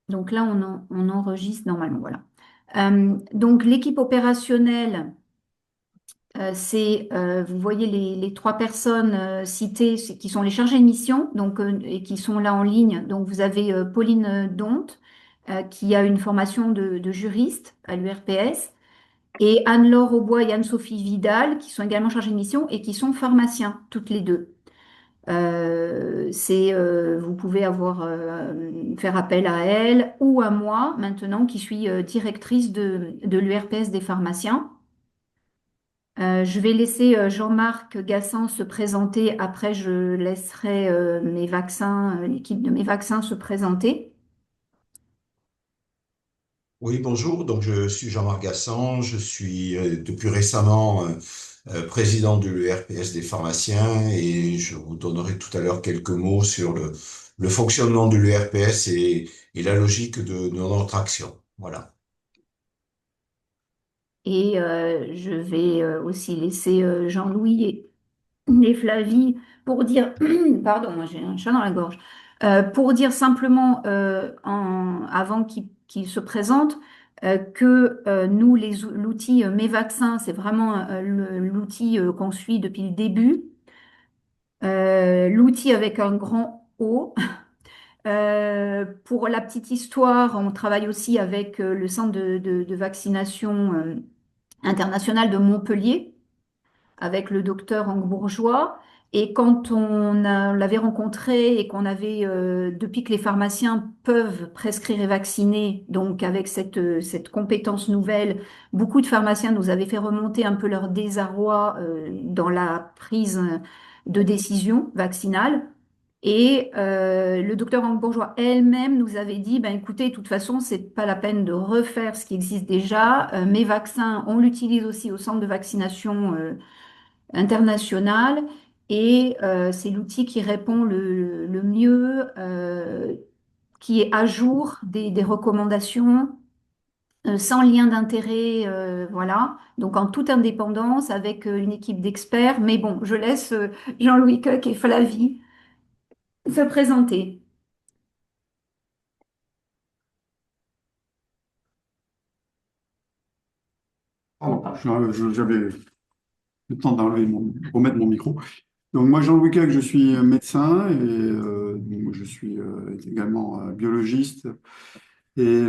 Donc là, on enregistre normalement, voilà. Donc l'équipe opérationnelle, vous voyez les trois personnes citées, qui sont les chargés de mission, donc, et qui sont là en ligne. Donc vous avez Pauline Donte, qui a une formation de juriste à l'URPS, et Anne-Laure Aubois et Anne-Sophie Vidal, qui sont également chargées de mission et qui sont pharmaciens, toutes les deux. Vous pouvez faire appel à elle ou à moi maintenant, qui suis directrice de l'URPS des pharmaciens. Je vais laisser Jean-Marc Gassan se présenter. Après, je laisserai l'équipe de mes vaccins se présenter. Oui, bonjour. Donc, je suis Jean-Marc Gassan. Je suis depuis récemment président de l'URPS des pharmaciens et je vous donnerai tout à l'heure quelques mots sur le fonctionnement de l'URPS et la logique de notre action. Voilà. Et je vais aussi laisser Jean-Louis et Flavie pour dire, pardon, moi j'ai un chat dans la gorge. Pour dire simplement, avant qu'ils se présentent, que nous, l'outil Mes Vaccins, c'est vraiment l'outil qu'on suit depuis le début. L'outil avec un grand O. Pour la petite histoire, on travaille aussi avec le centre de vaccination international de Montpellier, avec le docteur Angue Bourgeois. Et quand l'avait rencontré et qu'on avait, depuis que les pharmaciens peuvent prescrire et vacciner, donc avec cette compétence nouvelle, beaucoup de pharmaciens nous avaient fait remonter un peu leur désarroi dans la prise de décision vaccinale. Et le docteur Angue Bourgeois elle-même nous avait dit, ben écoutez, de toute façon, c'est pas la peine de refaire ce qui existe déjà. Mes vaccins, on l'utilise aussi au centre de vaccination international, et c'est l'outil qui répond le mieux, qui est à jour des recommandations, sans lien d'intérêt, voilà. Donc en toute indépendance, avec une équipe d'experts. Mais bon, je laisse Jean-Louis Coq et Flavie se présenter. J'avais le temps remettre mon micro. Donc moi, Jean-Louis Cagque, je suis médecin et je suis également biologiste. Et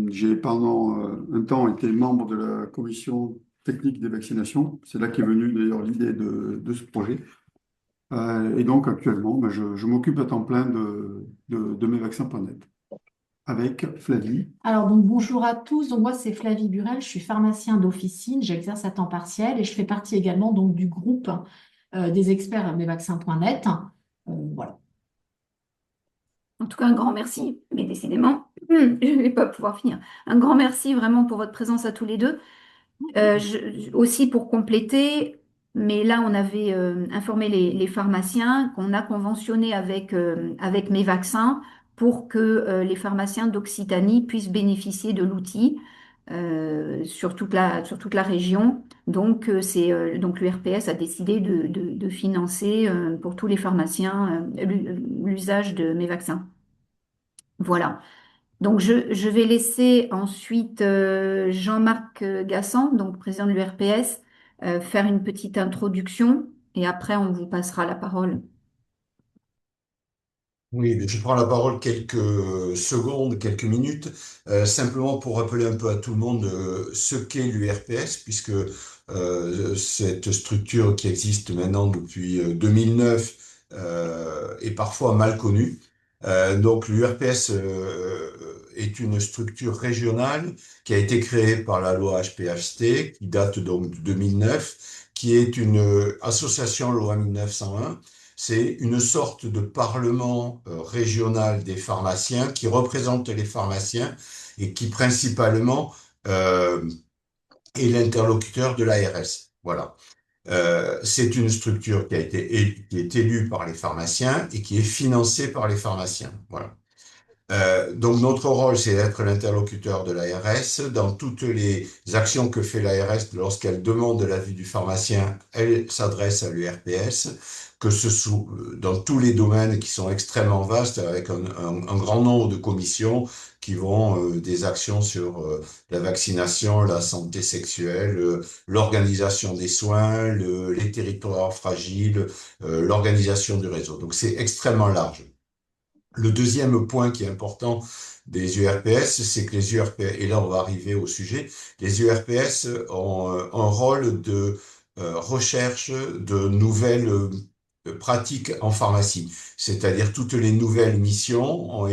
j'ai pendant un temps été membre de la commission technique des vaccinations. C'est là qu'est venue d'ailleurs l'idée de ce projet. Et donc actuellement, ben, je m'occupe à temps plein de mesvaccins.net avec Flavie. Alors, donc, bonjour à tous. Donc, moi, c'est Flavie Burel. Je suis pharmacien d'officine. J'exerce à temps partiel et je fais partie également donc, du groupe des experts à mesvaccins.net. Voilà. En tout cas, un grand merci, mais décidément, je ne vais pas pouvoir finir. Un grand merci vraiment pour votre présence à tous les deux. Aussi pour compléter, mais là on avait informé les pharmaciens qu'on a conventionné avec mes vaccins pour que les pharmaciens d'Occitanie puissent bénéficier de l'outil sur toute la région. Donc, donc l'URPS a décidé de financer pour tous les pharmaciens l'usage de mes vaccins. Voilà. Donc, je vais laisser ensuite Jean-Marc Gassan, donc président de l'URPS, faire une petite introduction et après, on vous passera la parole. Oui, mais je prends la parole quelques secondes, quelques minutes, simplement pour rappeler un peu à tout le monde ce qu'est l'URPS, puisque cette structure qui existe maintenant depuis 2009 est parfois mal connue. Donc l'URPS est une structure régionale qui a été créée par la loi HPHT, qui date donc de 2009, qui est une association loi 1901. C'est une sorte de parlement régional des pharmaciens qui représente les pharmaciens et qui principalement euh, est l'interlocuteur de l'ARS. Voilà. C'est une structure qui est élue par les pharmaciens et qui est financée par les pharmaciens. Voilà. Donc notre rôle, c'est d'être l'interlocuteur de l'ARS. Dans toutes les actions que fait l'ARS, lorsqu'elle demande l'avis du pharmacien, elle s'adresse à l'URPS, que ce soit dans tous les domaines qui sont extrêmement vastes, avec un grand nombre de commissions qui vont des actions sur la vaccination, la santé sexuelle, l'organisation des soins, les territoires fragiles, l'organisation du réseau. Donc c'est extrêmement large. Le deuxième point qui est important des URPS, c'est que les URPS, et là on va arriver au sujet, les URPS ont un rôle de recherche de nouvelles pratiques en pharmacie. C'est-à-dire toutes les nouvelles missions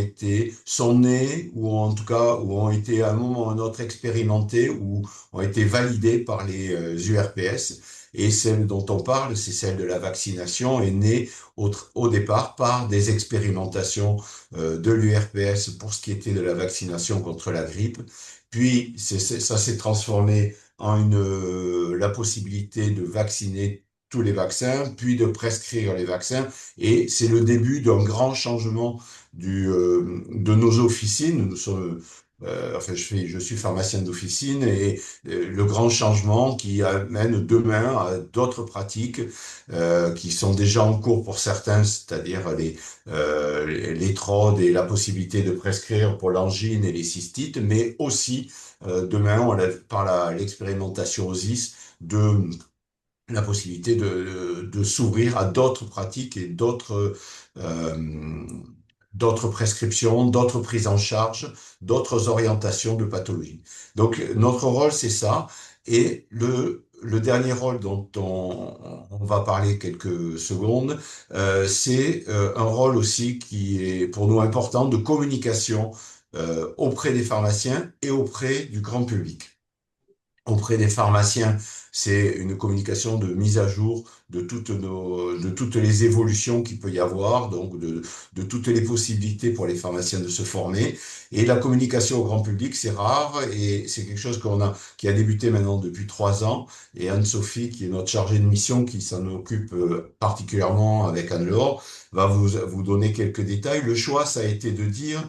sont nées, ou en tout cas, ou ont été à un moment ou à un autre expérimentées, ou ont été validées par les URPS. Et celle dont on parle, c'est celle de la vaccination, est née au départ par des expérimentations de l'URPS pour ce qui était de la vaccination contre la grippe. Puis ça s'est transformé en la possibilité de vacciner tous les vaccins, puis de prescrire les vaccins. Et c'est le début d'un grand changement de nos officines. Nous sommes, enfin, je suis pharmacien d'officine et le grand changement qui amène demain à d'autres pratiques qui sont déjà en cours pour certains, c'est-à-dire les TROD et la possibilité de prescrire pour l'angine et les cystites, mais aussi demain, l'expérimentation OSIS, de la possibilité de s'ouvrir à d'autres pratiques et euh, d'autres prescriptions, d'autres prises en charge, d'autres orientations de pathologie. Donc notre rôle, c'est ça. Et le dernier rôle dont on va parler quelques secondes, c'est un rôle aussi qui est pour nous important de communication auprès des pharmaciens et auprès du grand public. Auprès des pharmaciens, c'est une communication de mise à jour de toutes les évolutions qu'il peut y avoir, donc de toutes les possibilités pour les pharmaciens de se former. Et la communication au grand public, c'est rare et c'est quelque chose qui a débuté maintenant depuis 3 ans. Et Anne-Sophie, qui est notre chargée de mission, qui s'en occupe particulièrement avec Anne-Laure, va vous donner quelques détails. Le choix, ça a été de dire,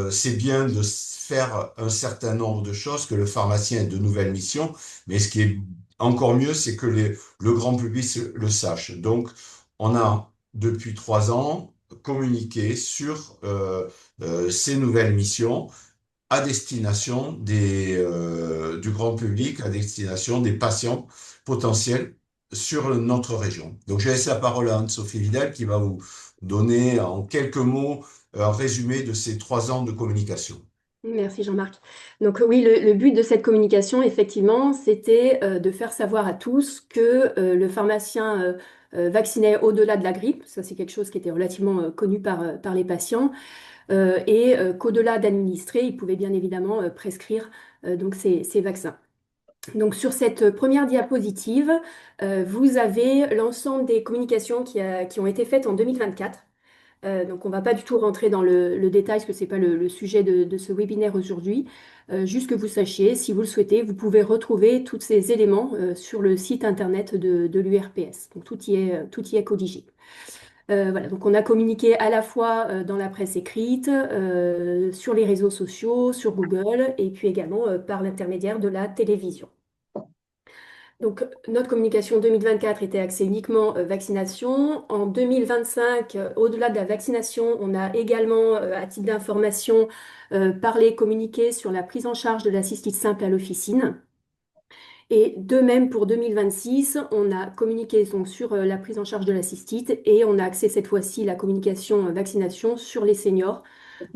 c'est bien de faire un certain nombre de choses, que le pharmacien ait de nouvelles missions, mais ce qui est encore mieux, c'est que le grand public le sache. Donc, on a, depuis 3 ans, communiqué sur ces nouvelles missions à destination du grand public, à destination des patients potentiels sur notre région. Donc, je laisse la parole à Anne-Sophie Vidal qui va vous donner en quelques mots un résumé de ces 3 ans de communication. Merci Jean-Marc. Donc oui, le but de cette communication, effectivement, c'était de faire savoir à tous que le pharmacien vaccinait au-delà de la grippe. Ça, c'est quelque chose qui était relativement connu par les patients. Et qu'au-delà d'administrer, il pouvait bien évidemment prescrire donc ces vaccins. Donc sur cette première diapositive, vous avez l'ensemble des communications qui ont été faites en 2024. Donc on ne va pas du tout rentrer dans le détail, parce que ce n'est pas le sujet de ce webinaire aujourd'hui. Juste que vous sachiez, si vous le souhaitez, vous pouvez retrouver tous ces éléments sur le site internet de l'URPS. Donc tout y est colligé. Voilà, donc on a communiqué à la fois dans la presse écrite, sur les réseaux sociaux, sur Google, et puis également par l'intermédiaire de la télévision. Donc, notre communication 2024 était axée uniquement vaccination. En 2025, au-delà de la vaccination, on a également, à titre d'information, parlé, communiqué sur la prise en charge de la cystite simple à l'officine. Et de même pour 2026, on a communiqué donc sur la prise en charge de la cystite et on a axé cette fois-ci la communication vaccination sur les seniors,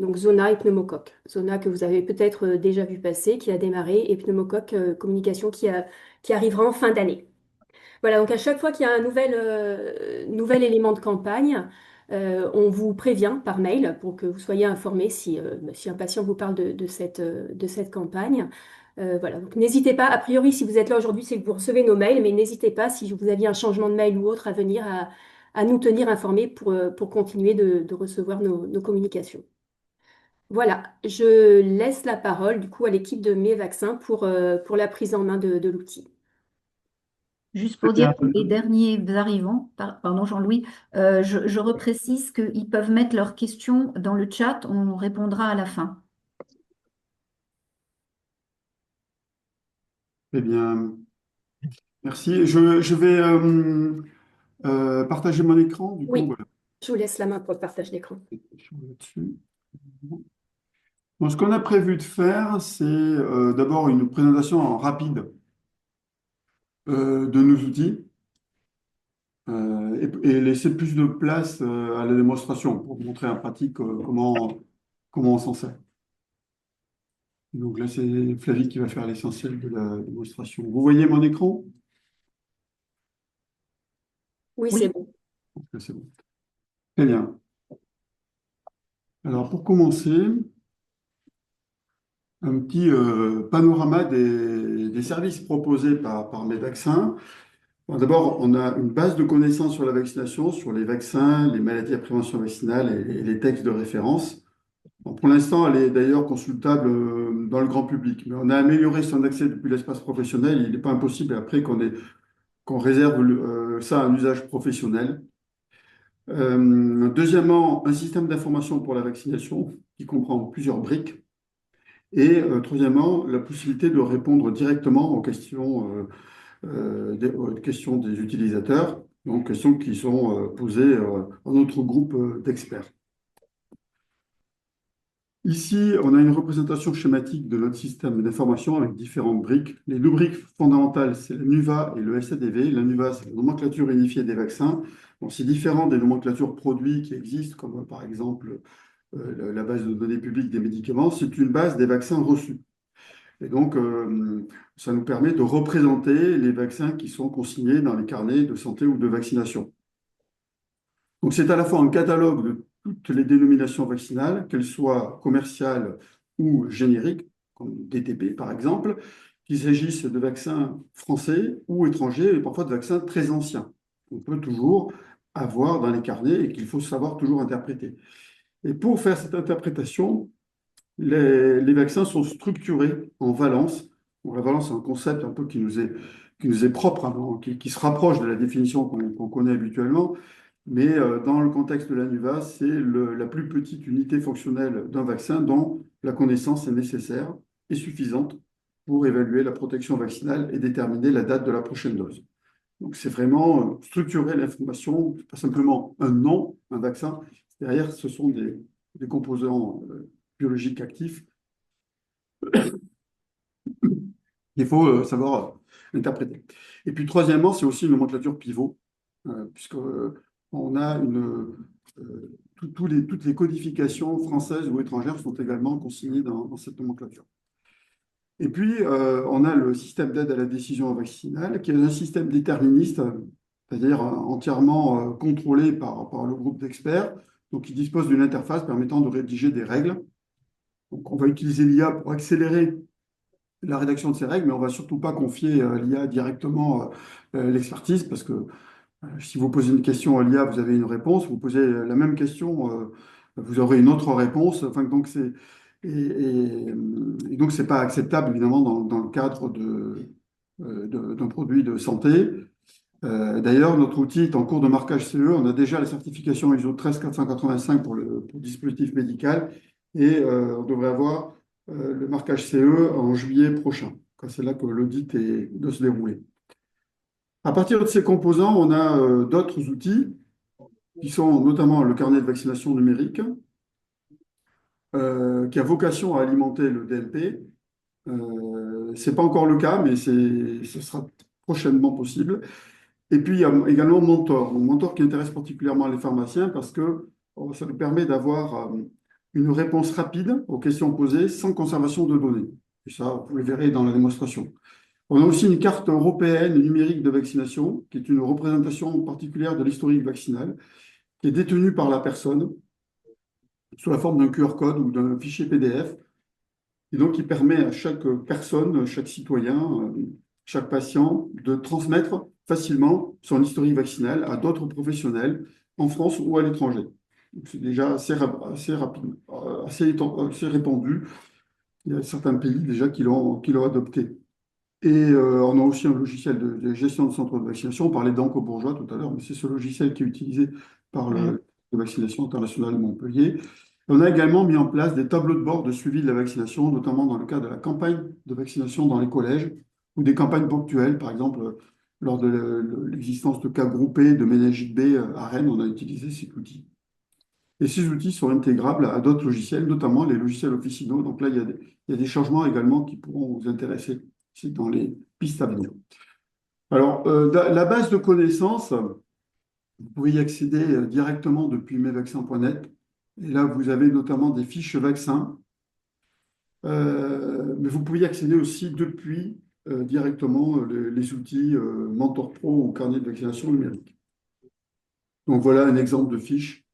donc Zona et pneumocoque. Zona que vous avez peut-être déjà vu passer, qui a démarré, et pneumocoque, communication qui arrivera en fin d'année. Voilà, donc à chaque fois qu'il y a un nouvel élément de campagne, on vous prévient par mail pour que vous soyez informés si un patient vous parle de cette campagne. Voilà, donc n'hésitez pas, a priori, si vous êtes là aujourd'hui, c'est que vous recevez nos mails, mais n'hésitez pas, si vous aviez un changement de mail ou autre à venir, à nous tenir informés pour continuer de recevoir nos communications. Voilà, je laisse la parole du coup à l'équipe de Mes Vaccins pour la prise en main de l'outil. Juste Très pour dire bien. pour les derniers arrivants, pardon Jean-Louis, je reprécise qu'ils peuvent mettre leurs questions dans le chat, on répondra à la fin. Eh bien, merci. Je vais partager mon écran, du coup, Oui, voilà. je vous laisse la main pour le partage d'écran. Je vais là-dessus. Donc, ce qu'on a prévu de faire, c'est d'abord une présentation en rapide de nos outils et laisser plus de place à la démonstration pour montrer en pratique comment on s'en sert. Donc là, c'est Flavie qui va faire l'essentiel de la démonstration. Vous voyez mon écran? Oui, c'est Oui, bon. Ok, c'est bon. Très bien. Alors, pour commencer, un petit panorama des services proposés par Médecins. Bon, d'abord, on a une base de connaissances sur la vaccination, sur les vaccins, les maladies à prévention vaccinale et les textes de référence. Bon, pour l'instant, elle est d'ailleurs consultable dans le grand public, mais on a amélioré son accès depuis l'espace professionnel. Il n'est pas impossible après qu'on réserve ça à un usage professionnel. Deuxièmement, un système d'information pour la vaccination qui comprend plusieurs briques. Et troisièmement, la possibilité de répondre directement aux questions des utilisateurs, donc questions qui sont posées à notre groupe d'experts. Ici, on a une représentation schématique de notre système d'information avec différentes briques. Les deux briques fondamentales, c'est la NUVA et le SADV. La NUVA, c'est la nomenclature unifiée des vaccins. Bon, c'est différent des nomenclatures produits qui existent, comme par exemple la base de données publiques des médicaments. C'est une base des vaccins reçus. Et donc, ça nous permet de représenter les vaccins qui sont consignés dans les carnets de santé ou de vaccination. Donc, c'est à la fois un catalogue de toutes les dénominations vaccinales, qu'elles soient commerciales ou génériques, comme DTP par exemple, qu'il s'agisse de vaccins français ou étrangers, et parfois de vaccins très anciens, qu'on peut toujours avoir dans les carnets et qu'il faut savoir toujours interpréter. Et pour faire cette interprétation, les vaccins sont structurés en valence. Bon, la valence, c'est un concept un peu qui nous est propre, hein, qui se rapproche de la définition qu'on connaît habituellement. Mais dans le contexte de la NUVA, c'est la plus petite unité fonctionnelle d'un vaccin dont la connaissance est nécessaire et suffisante pour évaluer la protection vaccinale et déterminer la date de la prochaine dose. Donc, c'est vraiment structurer l'information, pas simplement un nom, un vaccin. Derrière, ce sont des composants biologiques actifs. Il faut savoir l'interpréter. Et puis, troisièmement, c'est aussi une nomenclature pivot, puisque on a toutes les codifications françaises ou étrangères sont également consignées dans cette nomenclature. Et puis, on a le système d'aide à la décision vaccinale, qui est un système déterministe, c'est-à-dire entièrement contrôlé par le groupe d'experts, donc qui dispose d'une interface permettant de rédiger des règles. Donc, on va utiliser l'IA pour accélérer la rédaction de ces règles, mais on ne va surtout pas confier à l'IA directement l'expertise, parce que si vous posez une question à l'IA, vous avez une réponse, vous posez la même question, vous aurez une autre réponse. Enfin, donc et donc, ce n'est pas acceptable, évidemment, dans le cadre d'un produit de santé. D'ailleurs, notre outil est en cours de marquage CE. On a déjà la certification ISO 13485 pour le dispositif médical et on devrait avoir le marquage CE en juillet prochain. C'est là que l'audit doit se dérouler. À partir de ces composants, on a d'autres outils qui sont notamment le carnet de vaccination numérique qui a vocation à alimenter le DLP. Ce n'est pas encore le cas, mais ce sera prochainement possible. Et puis, il y a également Mentor. Donc, Mentor qui intéresse particulièrement les pharmaciens parce que ça nous permet d'avoir une réponse rapide aux questions posées sans conservation de données. Et ça, vous le verrez dans la démonstration. On a aussi une carte européenne numérique de vaccination, qui est une représentation particulière de l'historique vaccinal, qui est détenue par la personne sous la forme d'un QR code ou d'un fichier PDF, et donc qui permet à chaque personne, chaque citoyen, chaque patient de transmettre facilement son historique vaccinal à d'autres professionnels en France ou à l'étranger. C'est déjà assez rapide, assez répandu. Il y a certains pays déjà qui l'ont adopté. Et on a aussi un logiciel de gestion de centre de vaccination. On parlait d'Anco-Bourgeois tout à l'heure, mais c'est ce logiciel qui est utilisé par Mm. le de vaccination internationale de Montpellier. On a également mis en place des tableaux de bord de suivi de la vaccination, notamment dans le cadre de la campagne de vaccination dans les collèges ou des campagnes ponctuelles. Par exemple, lors de l'existence de cas groupés de méningite B à Rennes, on a utilisé cet outil. Et ces outils sont intégrables à d'autres logiciels, notamment les logiciels officinaux. Donc là, il y a des changements également qui pourront vous intéresser. C'est dans les pistes à venir. Alors, la base de connaissances, vous pouvez y accéder directement depuis mesvaccins.net. Et là, vous avez notamment des fiches vaccins. Mais vous pouvez y accéder aussi depuis directement les outils Mentor Pro ou carnet de vaccination numérique. Donc voilà un exemple de fiche.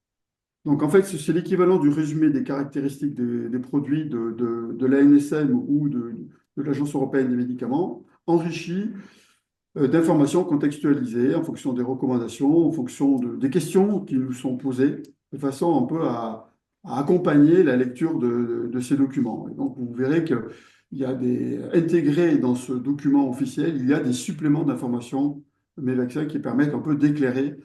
Donc en fait, c'est l'équivalent du résumé des caractéristiques des produits de l'ANSM ou de l'Agence européenne des médicaments, enrichi d'informations contextualisées en fonction des recommandations, en fonction des questions qui nous sont posées, de façon un peu à accompagner la lecture de ces documents. Et donc vous verrez qu'il y a intégrés dans ce document officiel, il y a des suppléments d'informations, mes vaccins, qui permettent un peu d'éclairer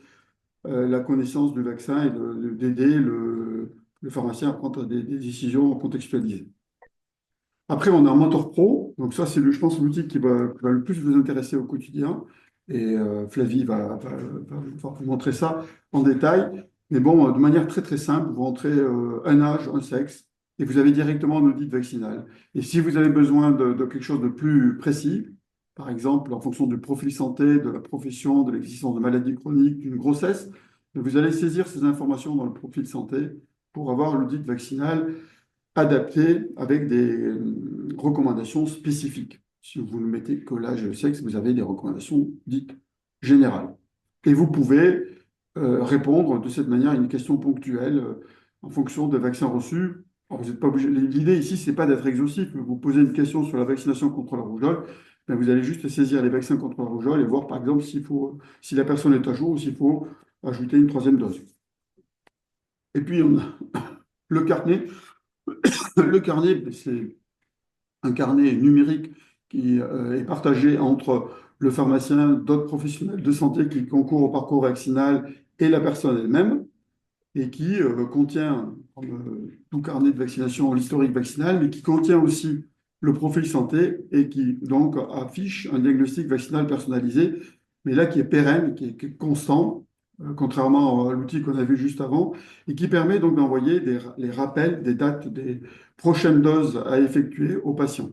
la connaissance du vaccin et d'aider le pharmacien à prendre des décisions contextualisées. Après, on a un Mentor Pro. Donc ça, c'est, je pense, l'outil qui va le plus vous intéresser au quotidien. Et Flavie va vous montrer ça en détail. Mais bon, de manière très, très simple, vous rentrez un âge, un sexe, et vous avez directement un audit vaccinal. Et si vous avez besoin de quelque chose de plus précis, par exemple, en fonction du profil santé, de la profession, de l'existence de maladies chroniques, d'une grossesse, vous allez saisir ces informations dans le profil santé pour avoir l'audit vaccinal adapté avec des recommandations spécifiques. Si vous ne mettez que l'âge et le sexe, vous avez des recommandations dites générales. Et vous pouvez répondre de cette manière à une question ponctuelle en fonction des vaccins reçus. Alors, vous n'êtes pas obligé. L'idée ici, c'est pas d'être exhaustif. Vous posez une question sur la vaccination contre la rougeole, ben, vous allez juste saisir les vaccins contre la rougeole et voir, par exemple, si la personne est à jour ou s'il faut ajouter une troisième dose. Et puis, on a le carnet. Le carnet, c'est un carnet numérique qui est partagé entre le pharmacien, d'autres professionnels de santé qui concourent au parcours vaccinal et la personne elle-même, et qui contient, comme tout carnet de vaccination, l'historique vaccinal, mais qui contient aussi le profil santé et qui donc affiche un diagnostic vaccinal personnalisé, mais là qui est pérenne, qui est constant, contrairement à l'outil qu'on a vu juste avant, et qui permet donc d'envoyer les rappels des dates des prochaines doses à effectuer aux patients.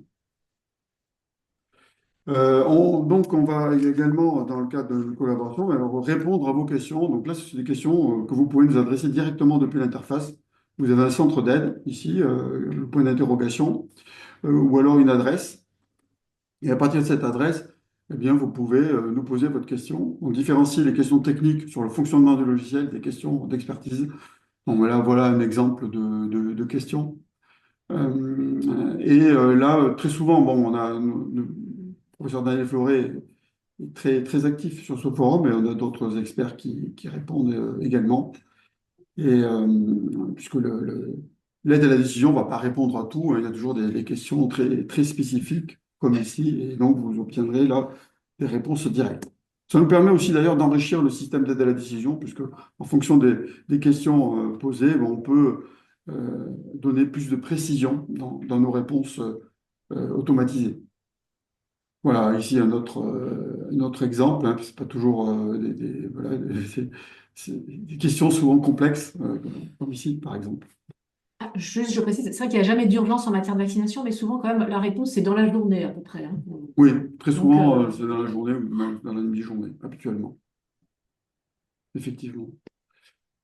Donc, on va également, dans le cadre de notre collaboration, répondre à vos questions. Donc là, c'est des questions que vous pouvez nous adresser directement depuis l'interface. Vous avez un centre d'aide ici, le point d'interrogation, ou alors une adresse. Et à partir de cette adresse, eh bien, vous pouvez nous poser votre question. On différencie les questions techniques sur le fonctionnement du logiciel des questions d'expertise. Bon, voilà un exemple de questions. Là, très souvent, bon, on a le professeur Daniel Fleuret est très, très actif sur ce forum et on a d'autres experts qui répondent également. Et puisque l'aide à la décision ne va pas répondre à tout, hein, il y a toujours des questions très, très spécifiques comme ici, et donc vous obtiendrez là des réponses directes. Ça nous permet aussi d'ailleurs d'enrichir le système d'aide à la décision, puisque en fonction des questions posées, ben, on peut donner plus de précision dans nos réponses automatisées. Voilà, ici un autre exemple, hein, c'est pas toujours voilà, c'est des questions souvent complexes, comme ici par exemple. Ah, juste, je précise, c'est vrai qu'il n'y a jamais d'urgence en matière de vaccination, mais souvent, quand même, la réponse, c'est dans la journée à peu près, hein. Oui, très Donc, souvent, c'est dans la journée ou même dans la demi-journée, habituellement, effectivement.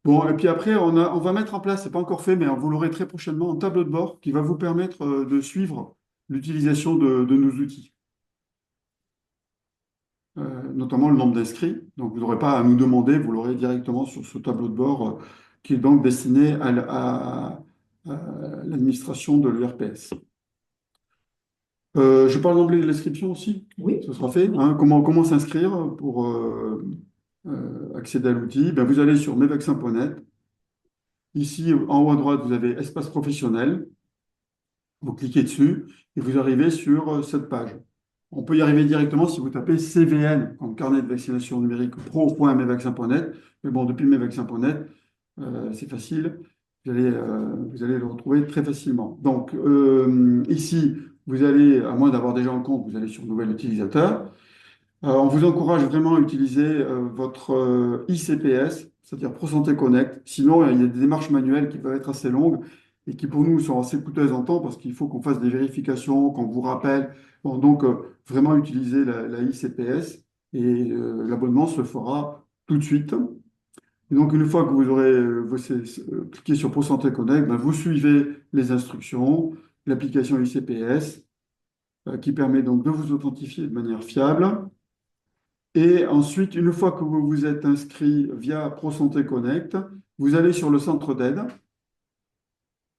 Bon, et puis après, on va mettre en place, c'est pas encore fait, mais vous l'aurez très prochainement, un tableau de bord qui va vous permettre de suivre l'utilisation de nos outils, notamment le nombre d'inscrits. Donc, vous n'aurez pas à nous demander, vous l'aurez directement sur ce tableau de bord qui est donc destiné à l'administration de l'URPS. Je parle d'anglais de l'inscription aussi, oui. ce sera fait. Hein. Comment s'inscrire pour accéder à l'outil? Ben, vous allez sur mesvaccins.net. Ici, en haut à droite, vous avez espace professionnel. Vous cliquez dessus et vous arrivez sur cette page. On peut y arriver directement si vous tapez CVN, comme carnet de vaccination numérique pro.mesvaccins.net. Mais bon, depuis mesvaccins.net, c'est facile. Vous allez le retrouver très facilement. Donc, ici, vous allez, à moins d'avoir déjà un compte, vous allez sur Nouvel utilisateur. On vous encourage vraiment à utiliser votre ICPS, c'est-à-dire ProSanté Connect. Sinon, il y a des démarches manuelles qui peuvent être assez longues et qui pour nous sont assez coûteuses en temps parce qu'il faut qu'on fasse des vérifications, qu'on vous rappelle. Bon, donc, vraiment utiliser la ICPS et l'abonnement se fera tout de suite. Et donc, une fois que vous aurez cliqué sur ProSanté Connect, ben, vous suivez les instructions, l'application ICPS qui permet donc de vous authentifier de manière fiable. Et ensuite, une fois que vous vous êtes inscrit via ProSanté Connect, vous allez sur le centre d'aide,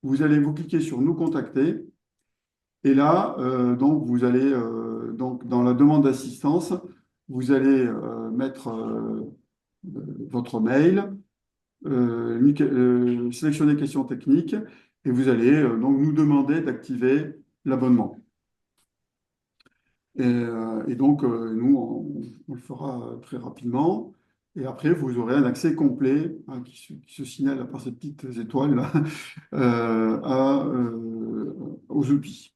vous allez vous cliquer sur Nous contacter, et là, donc vous allez donc dans la demande d'assistance, vous allez mettre votre mail, sélectionner questions techniques, et vous allez donc nous demander d'activer l'abonnement. Et donc, nous, on le fera très rapidement. Et après, vous aurez un accès complet hein, qui se signale par ces petites étoiles là, aux outils.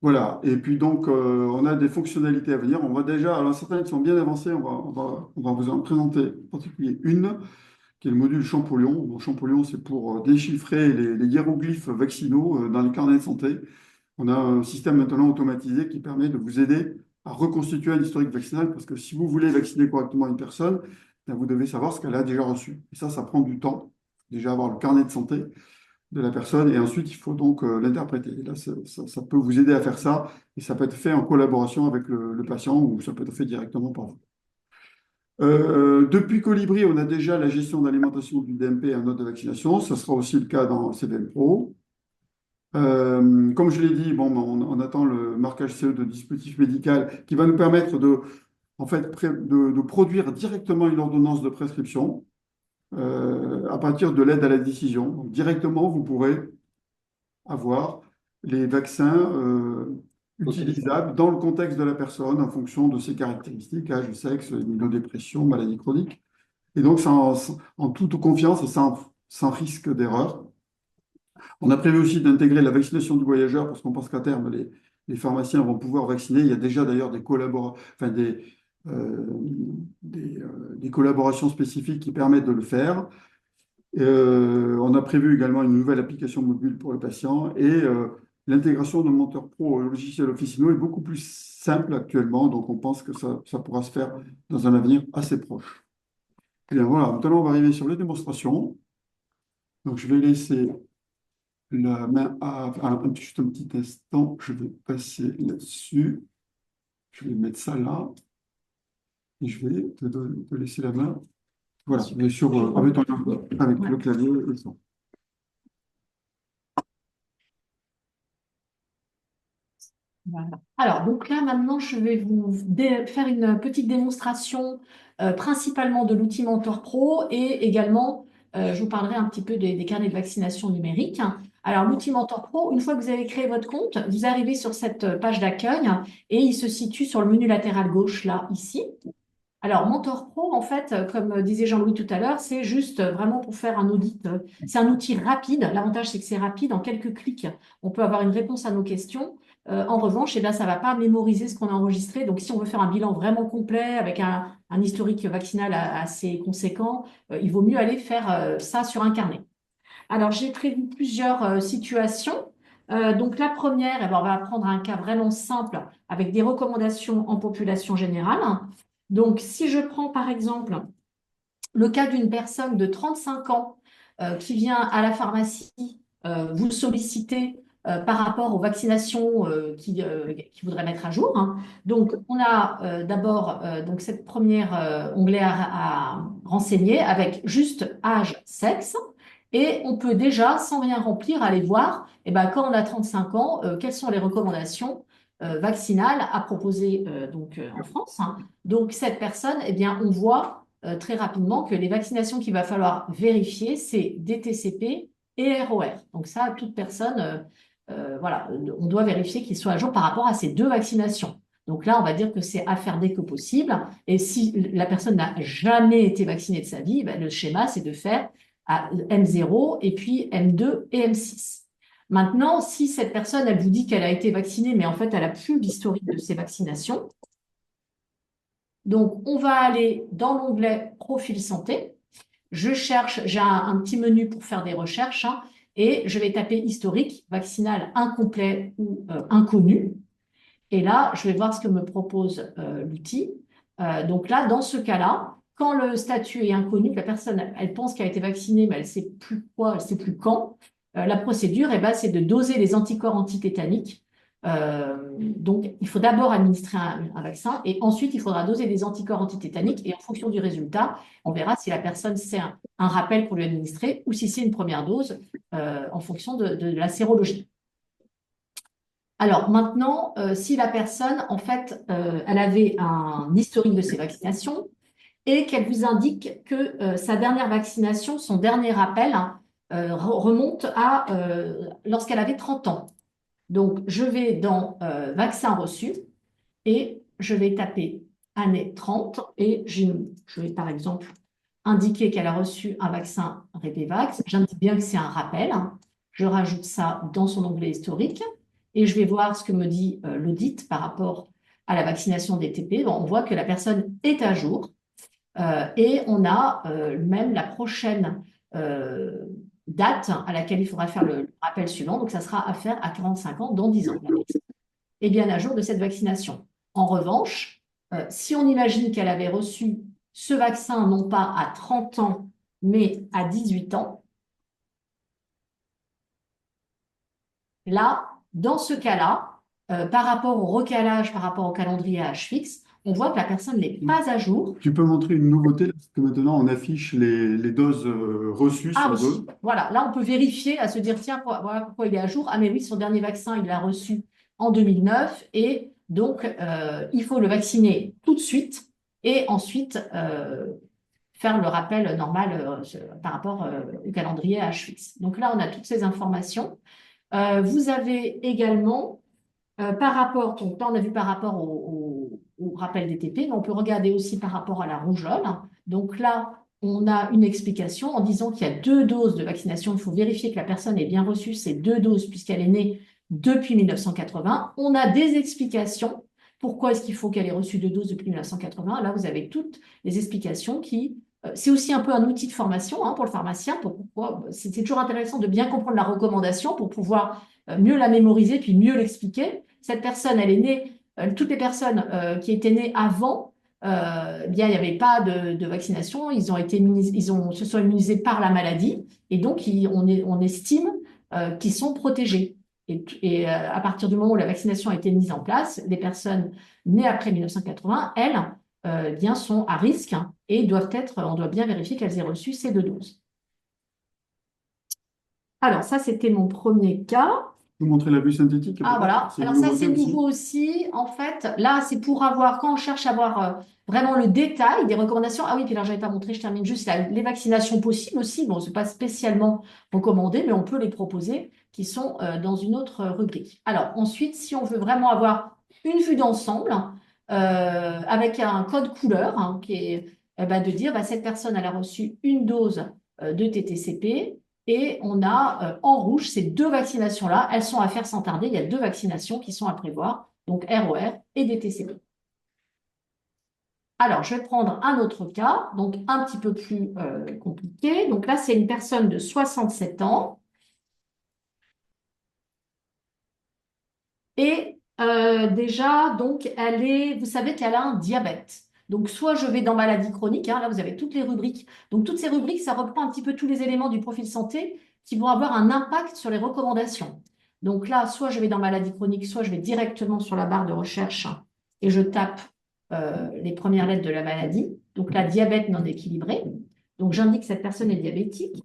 Voilà. Et puis donc, on a des fonctionnalités à venir. On va déjà, alors certaines qui sont bien avancées, on va vous en présenter en particulier une, qui est le module Champollion. Donc, Champollion, c'est pour déchiffrer les hiéroglyphes vaccinaux dans les carnets de santé. On a un système maintenant automatisé qui permet de vous aider à reconstituer un historique vaccinal parce que si vous voulez vacciner correctement une personne, ben, vous devez savoir ce qu'elle a déjà reçu. Et ça prend du temps. Déjà avoir le carnet de santé de la personne et ensuite il faut donc l'interpréter. Et là, ça peut vous aider à faire ça et ça peut être fait en collaboration avec le patient ou ça peut être fait directement par vous. Depuis Colibri, on a déjà la gestion d'alimentation du DMP et un note de vaccination. Ce sera aussi le cas dans CVM Pro. Comme je l'ai dit, bon, ben, on attend le marquage CE de dispositif médical qui va nous permettre en fait, de produire directement une ordonnance de prescription à partir de l'aide à la décision. Donc, directement, vous pourrez avoir les vaccins utilisables dans le contexte de la personne en fonction de ses caractéristiques, âge, sexe, immunodépression, maladie chronique. Et donc, ça en toute confiance et sans risque d'erreur. On a prévu aussi d'intégrer la vaccination du voyageur parce qu'on pense qu'à terme, les pharmaciens vont pouvoir vacciner. Il y a déjà d'ailleurs des collaborations spécifiques qui permettent de le faire. On a prévu également une nouvelle application mobile pour le patient et l'intégration de Mentor Pro au logiciel Officino est beaucoup plus simple actuellement, donc on pense que ça pourra se faire dans un avenir assez proche. Et bien voilà, maintenant on va arriver sur les démonstrations. Donc je vais laisser la main juste un petit instant, je vais passer là-dessus. Je vais mettre ça là. Et je vais te laisser la main. Voilà, bien sûr, avec le clavier et le son. Voilà. Alors, donc là, maintenant, je vais vous faire une petite démonstration principalement de l'outil Mentor Pro et également, je vous parlerai un petit peu des carnets de vaccination numérique. Alors, l'outil Mentor Pro, une fois que vous avez créé votre compte, vous arrivez sur cette page d'accueil et il se situe sur le menu latéral gauche, là, ici. Alors, Mentor Pro, en fait, comme disait Jean-Louis tout à l'heure, c'est juste vraiment pour faire un audit. C'est un outil rapide. L'avantage, c'est que c'est rapide. En quelques clics, on peut avoir une réponse à nos questions. En revanche, eh bien, ça ne va pas mémoriser ce qu'on a enregistré. Donc, si on veut faire un bilan vraiment complet avec un historique vaccinal assez conséquent, il vaut mieux aller faire ça sur un carnet. Alors, j'ai prévu plusieurs situations. Donc, la première, eh ben, on va prendre un cas vraiment simple avec des recommandations en population générale. Donc, si je prends par exemple le cas d'une personne de 35 ans qui vient à la pharmacie vous solliciter par rapport aux vaccinations qu'il voudrait mettre à jour, hein. Donc, on a d'abord donc cette première onglet à renseigner avec juste âge, sexe. Et on peut déjà, sans rien remplir, aller voir, eh ben, quand on a 35 ans, quelles sont les recommandations vaccinales à proposer en France, hein. Donc, cette personne, eh bien, on voit très rapidement que les vaccinations qu'il va falloir vérifier, c'est DTCP et ROR. Donc ça, toute personne voilà, on doit vérifier qu'il soit à jour par rapport à ces 2 vaccinations. Donc là, on va dire que c'est à faire dès que possible. Et si la personne n'a jamais été vaccinée de sa vie, ben, le schéma, c'est de faire à M0 et puis M2 et M6. Maintenant, si cette personne, elle vous dit qu'elle a été vaccinée, mais en fait, elle n'a plus l'historique de ses vaccinations, donc on va aller dans l'onglet Profil santé. Je cherche, j'ai un petit menu pour faire des recherches, hein, et je vais taper historique, vaccinal incomplet ou inconnu. Et là, je vais voir ce que me propose l'outil. Donc là, dans ce cas-là, quand le statut est inconnu, que la personne, elle pense qu'elle a été vaccinée, mais elle ne sait plus quoi, elle ne sait plus quand, la procédure, eh ben, c'est de doser les anticorps antitétaniques. Donc, il faut d'abord administrer un vaccin et ensuite, il faudra doser des anticorps antitétaniques. Et en fonction du résultat, on verra si la personne c'est un rappel pour lui administrer ou si c'est une première dose en fonction de la sérologie. Alors maintenant, si la personne, en fait, elle avait un historique de ses vaccinations et qu'elle vous indique que sa dernière vaccination, son dernier rappel, hein, remonte à lorsqu'elle avait 30 ans. Donc, je vais dans vaccin reçu et je vais taper année 30 et je vais par exemple indiquer qu'elle a reçu un vaccin Rebevax. J'indique bien que c'est un rappel, hein. Je rajoute ça dans son onglet historique et je vais voir ce que me dit l'audit par rapport à la vaccination des TP. Bon, on voit que la personne est à jour et on a même la prochaine date à laquelle il faudra faire le rappel suivant. Donc, ça sera à faire à 45 ans, dans 10 ans. La personne est bien à jour de cette vaccination. En revanche, si on imagine qu'elle avait reçu ce vaccin non pas à 30 ans, mais à 18 ans, là, dans ce cas-là, par rapport au recalage, par rapport au calendrier à âge fixe, on voit que la personne n'est pas à jour. Tu peux montrer une nouveauté, parce que maintenant on affiche les doses reçues Ah sur oui, deux. voilà, là on peut vérifier, à se dire, tiens, voilà pourquoi il est à jour. Ah mais oui, son dernier vaccin, il l'a reçu en 2009 et donc il faut le vacciner tout de suite et ensuite faire le rappel normal par rapport au calendrier à âge fixe. Donc là, on a toutes ces informations. Vous avez également, par rapport, donc là on a vu par rapport au rappel des TP, mais on peut regarder aussi par rapport à la rougeole. Donc là, on a une explication en disant qu'il y a 2 doses de vaccination. Il faut vérifier que la personne ait bien reçu ces 2 doses puisqu'elle est née depuis 1980. On a des explications. Pourquoi est-ce qu'il faut qu'elle ait reçu 2 doses depuis 1980? Là, vous avez toutes les explications qui... c'est aussi un peu un outil de formation hein, pour le pharmacien. Pourquoi? C'est toujours intéressant de bien comprendre la recommandation pour pouvoir mieux la mémoriser puis mieux l'expliquer. Cette personne, elle est née, toutes les personnes qui étaient nées avant, bien, il n'y avait pas de vaccination, ils ont été se sont immunisés par la maladie et donc on estime qu'ils sont protégés. Et à partir du moment où la vaccination a été mise en place, les personnes nées après 1980, elles, bien, sont à risque hein, et on doit bien vérifier qu'elles aient reçu ces 2 doses. Alors, ça, c'était mon premier cas. Je peux montrer la vue synthétique. Ah, voilà. C'est une Alors, ça, nouveauté c'est aussi. nouveau aussi. En fait, là, c'est pour avoir, quand on cherche à avoir vraiment le détail des recommandations. Ah oui, puis là, je n'avais pas montré, je termine juste les vaccinations possibles aussi. Bon, ce n'est pas spécialement recommandé, mais on peut les proposer, qui sont dans une autre rubrique. Alors, ensuite, si on veut vraiment avoir une vue d'ensemble, avec un code couleur, hein, qui est de dire, cette personne, elle a reçu une dose de TTCP. Et on a en rouge ces 2 vaccinations-là. Elles sont à faire sans tarder. Il y a 2 vaccinations qui sont à prévoir, donc ROR et DTCP. Alors, je vais prendre un autre cas, donc un petit peu plus compliqué. Donc là, c'est une personne de 67 ans. Et déjà, donc, vous savez qu'elle a un diabète. Donc, soit je vais dans maladie chronique, hein, là, vous avez toutes les rubriques. Donc, toutes ces rubriques, ça reprend un petit peu tous les éléments du profil santé qui vont avoir un impact sur les recommandations. Donc là, soit je vais dans maladie chronique, soit je vais directement sur la barre de recherche et je tape les premières lettres de la maladie. Donc là, diabète non équilibré. Donc, j'indique que cette personne est diabétique.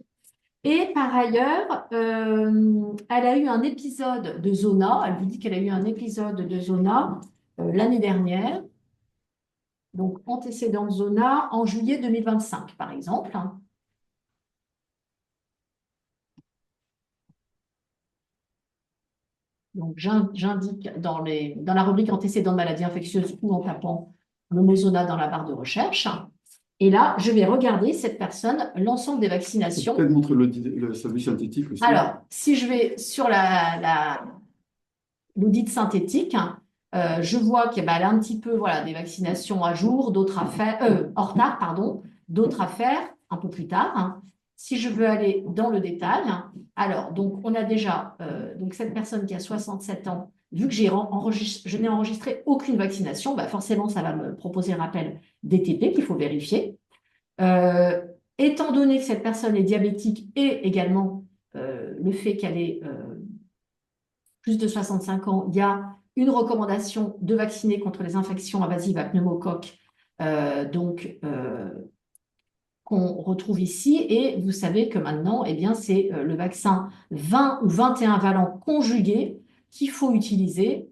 Et par ailleurs, elle a eu un épisode de zona. Elle vous dit qu'elle a eu un épisode de zona l'année dernière. Donc, antécédent de zona en juillet 2025, par exemple. Donc, j'indique dans la rubrique antécédents de maladies infectieuses ou en tapant l'homozona dans la barre de recherche. Et là, je vais regarder cette personne, l'ensemble des Faut vaccinations. peut-être montrer le service synthétique aussi. Alors, si je vais sur l'audit synthétique, je vois qu'elle a un petit peu voilà, des vaccinations à jour, d'autres à faire, en retard, pardon, d'autres à faire un peu plus tard. Si je veux aller dans le détail, alors, donc, on a déjà donc cette personne qui a 67 ans, vu que je n'ai enregistré aucune vaccination, bah forcément, ça va me proposer un rappel DTP qu'il faut vérifier. Euh, Étant donné que cette personne est diabétique et également le fait qu'elle ait plus de 65 ans, il y a une recommandation de vacciner contre les infections invasives à pneumocoque, qu'on retrouve ici. Et vous savez que maintenant, eh bien, c'est le vaccin 20 ou 21 valent conjugué qu'il faut utiliser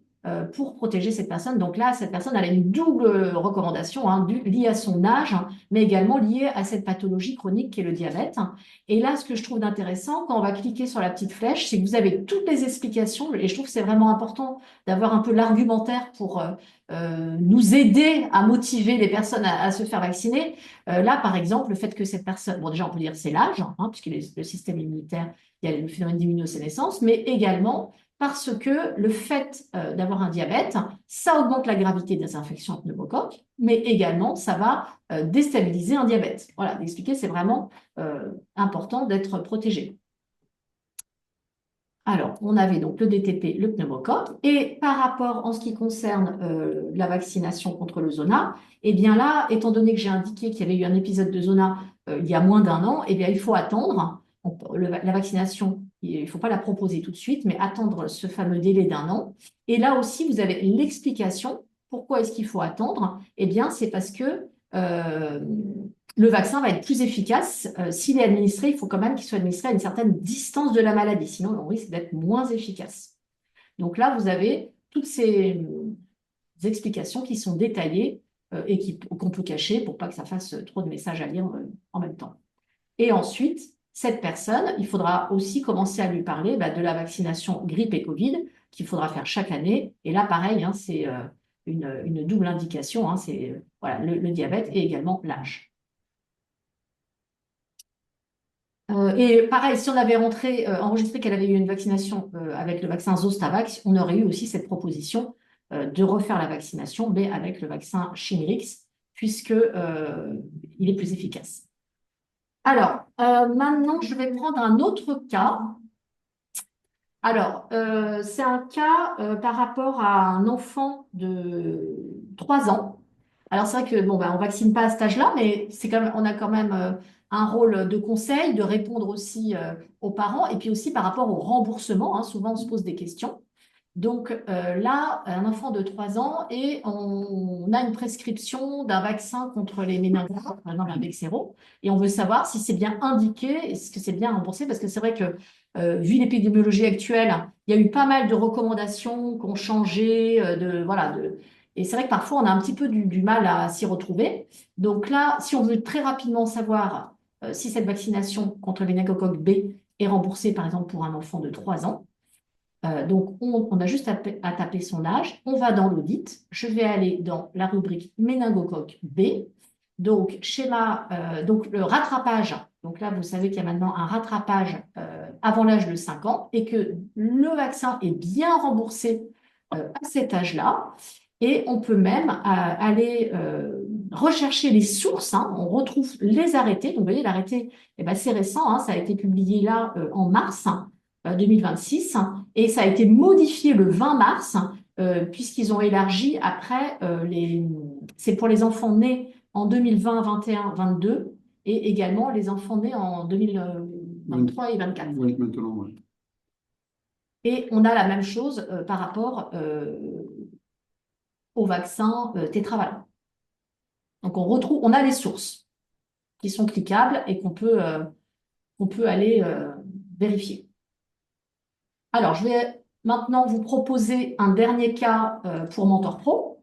pour protéger cette personne. Donc là, cette personne, elle a une double recommandation liée à son âge, mais également liée à cette pathologie chronique qui est le diabète. Et là, ce que je trouve d'intéressant, quand on va cliquer sur la petite flèche, c'est que vous avez toutes les explications, et je trouve que c'est vraiment important d'avoir un peu l'argumentaire pour nous aider à motiver les personnes à se faire vacciner. Là, par exemple, le fait que cette personne, bon, déjà, on peut dire c'est l'âge, puisque le système immunitaire, il y a le phénomène d'immunosénescence, mais également parce que le fait d'avoir un diabète, ça augmente la gravité des infections à pneumocoque, mais également, ça va déstabiliser un diabète. Voilà, d'expliquer, c'est vraiment important d'être protégé. Alors, on avait donc le DTP, le pneumocoque, et par rapport en ce qui concerne la vaccination contre le zona, eh bien là, étant donné que j'ai indiqué qu'il y avait eu un épisode de zona il y a moins d'un an, eh bien il faut attendre la vaccination. Il ne faut pas la proposer tout de suite, mais attendre ce fameux délai d'un an. Et là aussi, vous avez l'explication. Pourquoi est-ce qu'il faut attendre? Eh bien, c'est parce que le vaccin va être plus efficace. S'il est administré, il faut quand même qu'il soit administré à une certaine distance de la maladie, sinon on risque d'être moins efficace. Donc là, vous avez toutes ces explications qui sont détaillées et qu'on peut cacher pour pas que ça fasse trop de messages à lire en même temps. Et ensuite, cette personne, il faudra aussi commencer à lui parler de la vaccination grippe et Covid qu'il faudra faire chaque année. Et là, pareil, c'est une double indication, c'est voilà, le diabète et également l'âge. Et pareil, si on avait enregistré qu'elle avait eu une vaccination avec le vaccin Zostavax, on aurait eu aussi cette proposition de refaire la vaccination, mais avec le vaccin Shingrix, puisque il est plus efficace. Alors, maintenant, je vais prendre un autre cas. Alors, c'est un cas par rapport à un enfant de 3 ans. Alors, c'est vrai que bon, on ne vaccine pas à cet âge-là, mais on a quand même un rôle de conseil, de répondre aussi aux parents, et puis aussi par rapport au remboursement. Souvent, on se pose des questions. Donc là, un enfant de 3 ans, et on a une prescription d'un vaccin contre les méningocoques, par exemple un Bexsero, et on veut savoir si c'est bien indiqué, est-ce que c'est bien remboursé, parce que c'est vrai que vu l'épidémiologie actuelle, il y a eu pas mal de recommandations qui ont changé, et c'est vrai que parfois on a un petit peu du mal à s'y retrouver. Donc là, si on veut très rapidement savoir si cette vaccination contre les méningocoques B est remboursée, par exemple pour un enfant de 3 ans, donc, on a juste à taper son âge. On va dans l'audit. Je vais aller dans la rubrique méningocoque B. Donc, donc le rattrapage. Donc là, vous savez qu'il y a maintenant un rattrapage avant l'âge de 5 ans et que le vaccin est bien remboursé à cet âge-là. Et on peut même aller rechercher les sources. On retrouve les arrêtés. Donc, vous voyez, l'arrêté, c'est récent. Ça a été publié là en mars 2026, et ça a été modifié le 20 mars, puisqu'ils ont élargi après, c'est pour les enfants nés en 2020, 21, 22, et également les enfants nés en 2023 et 24. Oui, maintenant, oui. Et on a la même chose par rapport au vaccin tétravalent. Donc on a les sources qui sont cliquables et qu'on peut aller vérifier. Alors, je vais maintenant vous proposer un dernier cas pour Mentor Pro.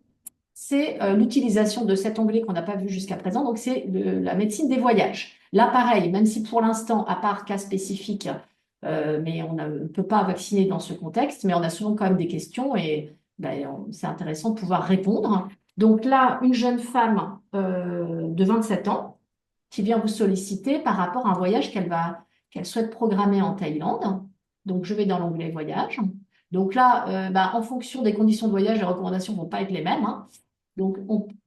C'est l'utilisation de cet onglet qu'on n'a pas vu jusqu'à présent. Donc, c'est la médecine des voyages. Là, pareil, même si pour l'instant, à part cas spécifique, mais on ne peut pas vacciner dans ce contexte, mais on a souvent quand même des questions et c'est intéressant de pouvoir répondre. Donc là, une jeune femme de 27 ans qui vient vous solliciter par rapport à un voyage qu'elle souhaite programmer en Thaïlande. Donc, je vais dans l'onglet voyage. Donc là, en fonction des conditions de voyage, les recommandations ne vont pas être les mêmes, hein. Donc,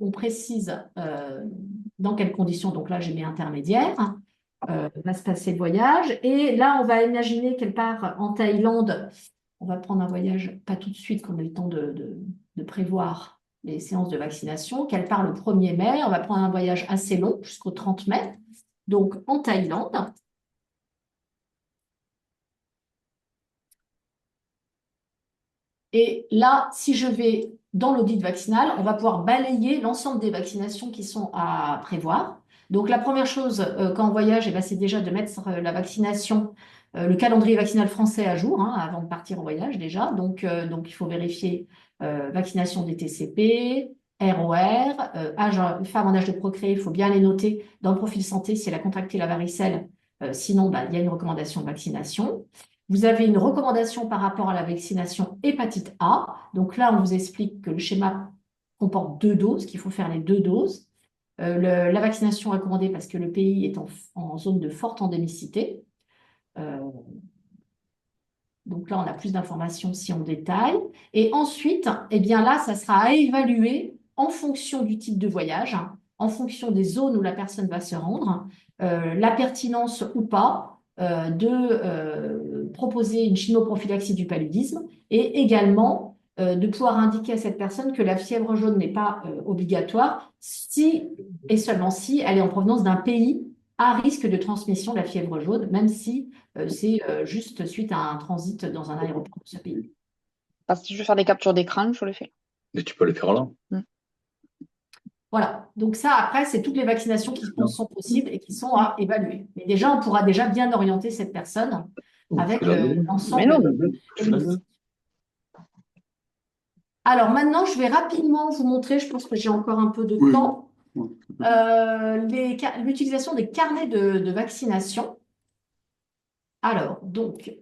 on précise dans quelles conditions. Donc là, j'ai mis intermédiaire. Va se passer le voyage. Et là, on va imaginer qu'elle part en Thaïlande. On va prendre un voyage, pas tout de suite, qu'on ait le temps de prévoir les séances de vaccination, qu'elle part le 1er mai. On va prendre un voyage assez long, jusqu'au 30 mai, donc en Thaïlande. Et là, si je vais dans l'audit vaccinal, on va pouvoir balayer l'ensemble des vaccinations qui sont à prévoir. Donc, la première chose quand on voyage, c'est déjà de mettre la vaccination, le calendrier vaccinal français à jour, hein, avant de partir en voyage déjà. Donc il faut vérifier vaccination des TCP, ROR, femme en âge de procréer, il faut bien les noter dans le profil santé si elle a contracté la varicelle. Sinon, il y a une recommandation de vaccination. Vous avez une recommandation par rapport à la vaccination hépatite A. Donc là, on vous explique que le schéma comporte 2 doses, qu'il faut faire les 2 doses. La vaccination recommandée parce que le pays est en zone de forte endémicité. Donc là, on a plus d'informations si on détaille. Et ensuite, là, ça sera à évaluer en fonction du type de voyage, hein, en fonction des zones où la personne va se rendre, la pertinence ou pas de proposer une chimio-prophylaxie du paludisme et également de pouvoir indiquer à cette personne que la fièvre jaune n'est pas obligatoire si et seulement si elle est en provenance d'un pays à risque de transmission de la fièvre jaune, même si c'est juste suite à un transit dans un aéroport de ce pays. Si je veux faire des captures d'écran, je le fais. Mais tu peux le faire là. Voilà, donc ça, après, c'est toutes les vaccinations qui sont possibles et qui sont à évaluer. Mais déjà, on pourra déjà bien orienter cette personne avec l'ensemble. Alors maintenant, je vais rapidement vous montrer, je pense que j'ai encore un peu de temps, l'utilisation des carnets de vaccination. Alors, donc,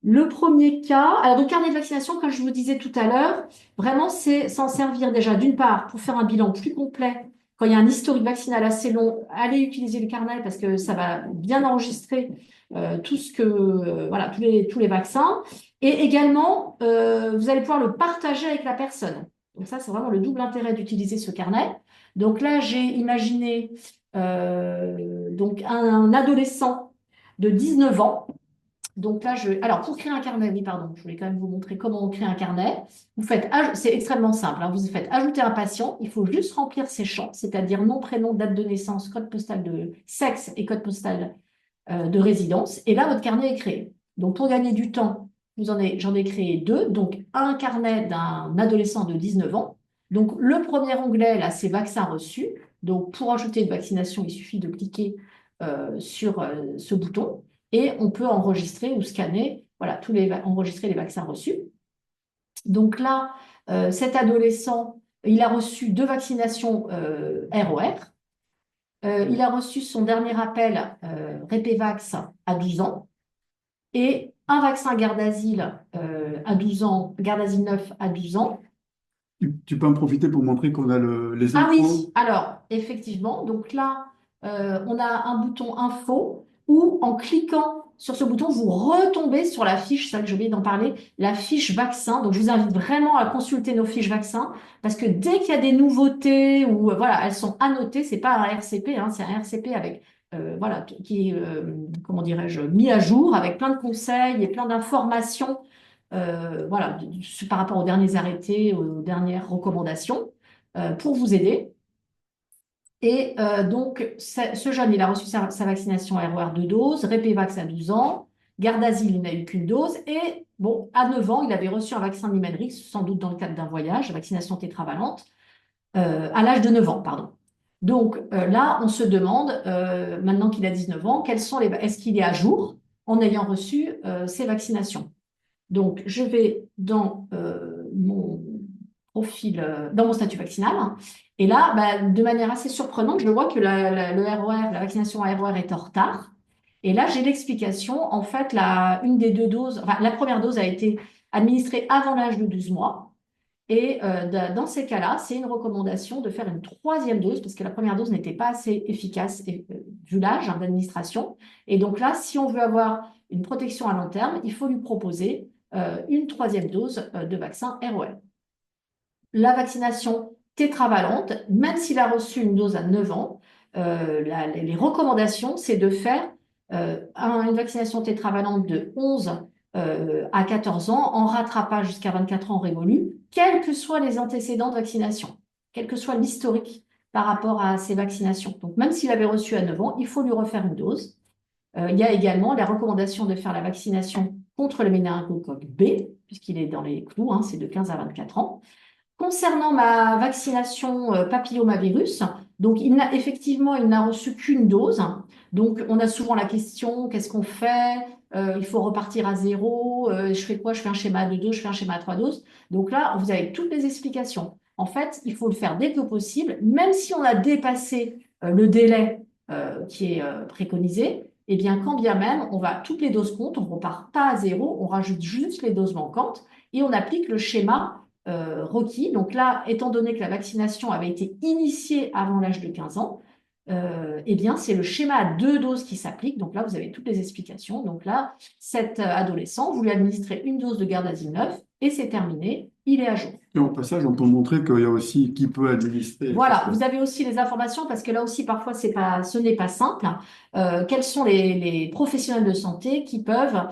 le premier cas, alors le carnet de vaccination, comme je vous disais tout à l'heure, vraiment, c'est s'en servir déjà d'une part pour faire un bilan plus complet. Quand il y a un historique vaccinal assez long, allez utiliser le carnet parce que ça va bien enregistrer tout ce que, voilà, tous les vaccins. Et également, vous allez pouvoir le partager avec la personne. Donc ça, c'est vraiment le double intérêt d'utiliser ce carnet. Donc là, j'ai imaginé donc un adolescent de 19 ans. Donc là, alors pour créer un carnet, oui, pardon, je voulais quand même vous montrer comment on crée un carnet. C'est extrêmement simple, hein. Vous faites ajouter un patient, il faut juste remplir ces champs, c'est-à-dire nom, prénom, date de naissance, code postal de sexe et code postal de résidence. Et là, votre carnet est créé. Donc pour gagner du temps, j'en ai créé 2. Donc un carnet d'un adolescent de 19 ans. Donc le premier onglet, là, c'est vaccins reçus. Donc pour ajouter une vaccination, il suffit de cliquer sur ce bouton. Et on peut enregistrer ou scanner, voilà, enregistrer les vaccins reçus. Donc là, cet adolescent, il a reçu 2 vaccinations ROR. Il a reçu son dernier appel Repevax à 12 ans et un vaccin Gardasil à 12 ans, Gardasil 9 à 12 ans. Tu peux en profiter pour montrer qu'on a les infos. Ah oui, alors effectivement, donc là, on a un bouton info où en cliquant sur ce bouton, vous retombez sur la fiche, c'est ça que j'ai oublié d'en parler, la fiche vaccin. Donc je vous invite vraiment à consulter nos fiches vaccins parce que dès qu'il y a des nouveautés ou voilà, elles sont annotées, c'est pas un RCP, hein, c'est un RCP avec voilà, qui est, comment dirais-je, mis à jour avec plein de conseils et plein d'informations voilà, par rapport aux derniers arrêtés, aux dernières recommandations, pour vous aider. Et donc, ce jeune, il a reçu sa vaccination ROR 2 doses, Repevax à 12 ans, Gardasil, il n'a eu qu'une dose, et bon, à 9 ans, il avait reçu un vaccin Nimenrix, sans doute dans le cadre d'un voyage, vaccination tétravalente, à l'âge de 9 ans, pardon. Donc là, on se demande, maintenant qu'il a 19 ans, est-ce qu'il est à jour en ayant reçu ces vaccinations? Donc, je vais dans mon profil, dans mon statut vaccinal. Et là, de manière assez surprenante, je vois que le ROR, la vaccination ROR est en retard. Et là, j'ai l'explication. En fait, une des deux doses, enfin, la première dose a été administrée avant l'âge de 12 mois. Et dans ces cas-là, c'est une recommandation de faire une troisième dose parce que la première dose n'était pas assez efficace vu l'âge d'administration. Et donc là, si on veut avoir une protection à long terme, il faut lui proposer une troisième dose de vaccin ROL. La vaccination tétravalente, même s'il a reçu une dose à 9 ans, les recommandations, c'est de faire une vaccination tétravalente de 11 à 14 ans en rattrapage jusqu'à 24 ans révolus, quels que soient les antécédents de vaccination, quel que soit l'historique par rapport à ces vaccinations. Donc, même s'il avait reçu à 9 ans, il faut lui refaire une dose. Il y a également la recommandation de faire la vaccination contre le méningocoque B, puisqu'il est dans les clous, hein, c'est de 15 à 24 ans. Concernant ma vaccination papillomavirus, donc effectivement, il n'a reçu qu'une dose. Donc, on a souvent la question, qu'est-ce qu'on fait? Il faut repartir à zéro. Je fais quoi? Je fais un schéma à 2 doses, je fais un schéma à 3 doses. Donc là, vous avez toutes les explications. En fait, il faut le faire dès que possible, même si on a dépassé le délai qui est préconisé. Eh bien, quand bien même, toutes les doses comptent, on ne repart pas à zéro, on rajoute juste les doses manquantes et on applique le schéma requis. Donc là, étant donné que la vaccination avait été initiée avant l'âge de 15 ans, eh bien, c'est le schéma à 2 doses qui s'applique. Donc là, vous avez toutes les explications. Donc là, cet adolescent, vous lui administrez une dose de Gardasil 9 et c'est terminé, il est à jour. Et au passage, on peut montrer qu'il y a aussi qui peut administrer. Voilà, vous avez aussi les informations parce que là aussi, parfois, ce n'est pas simple. Quels sont les professionnels de santé qui peuvent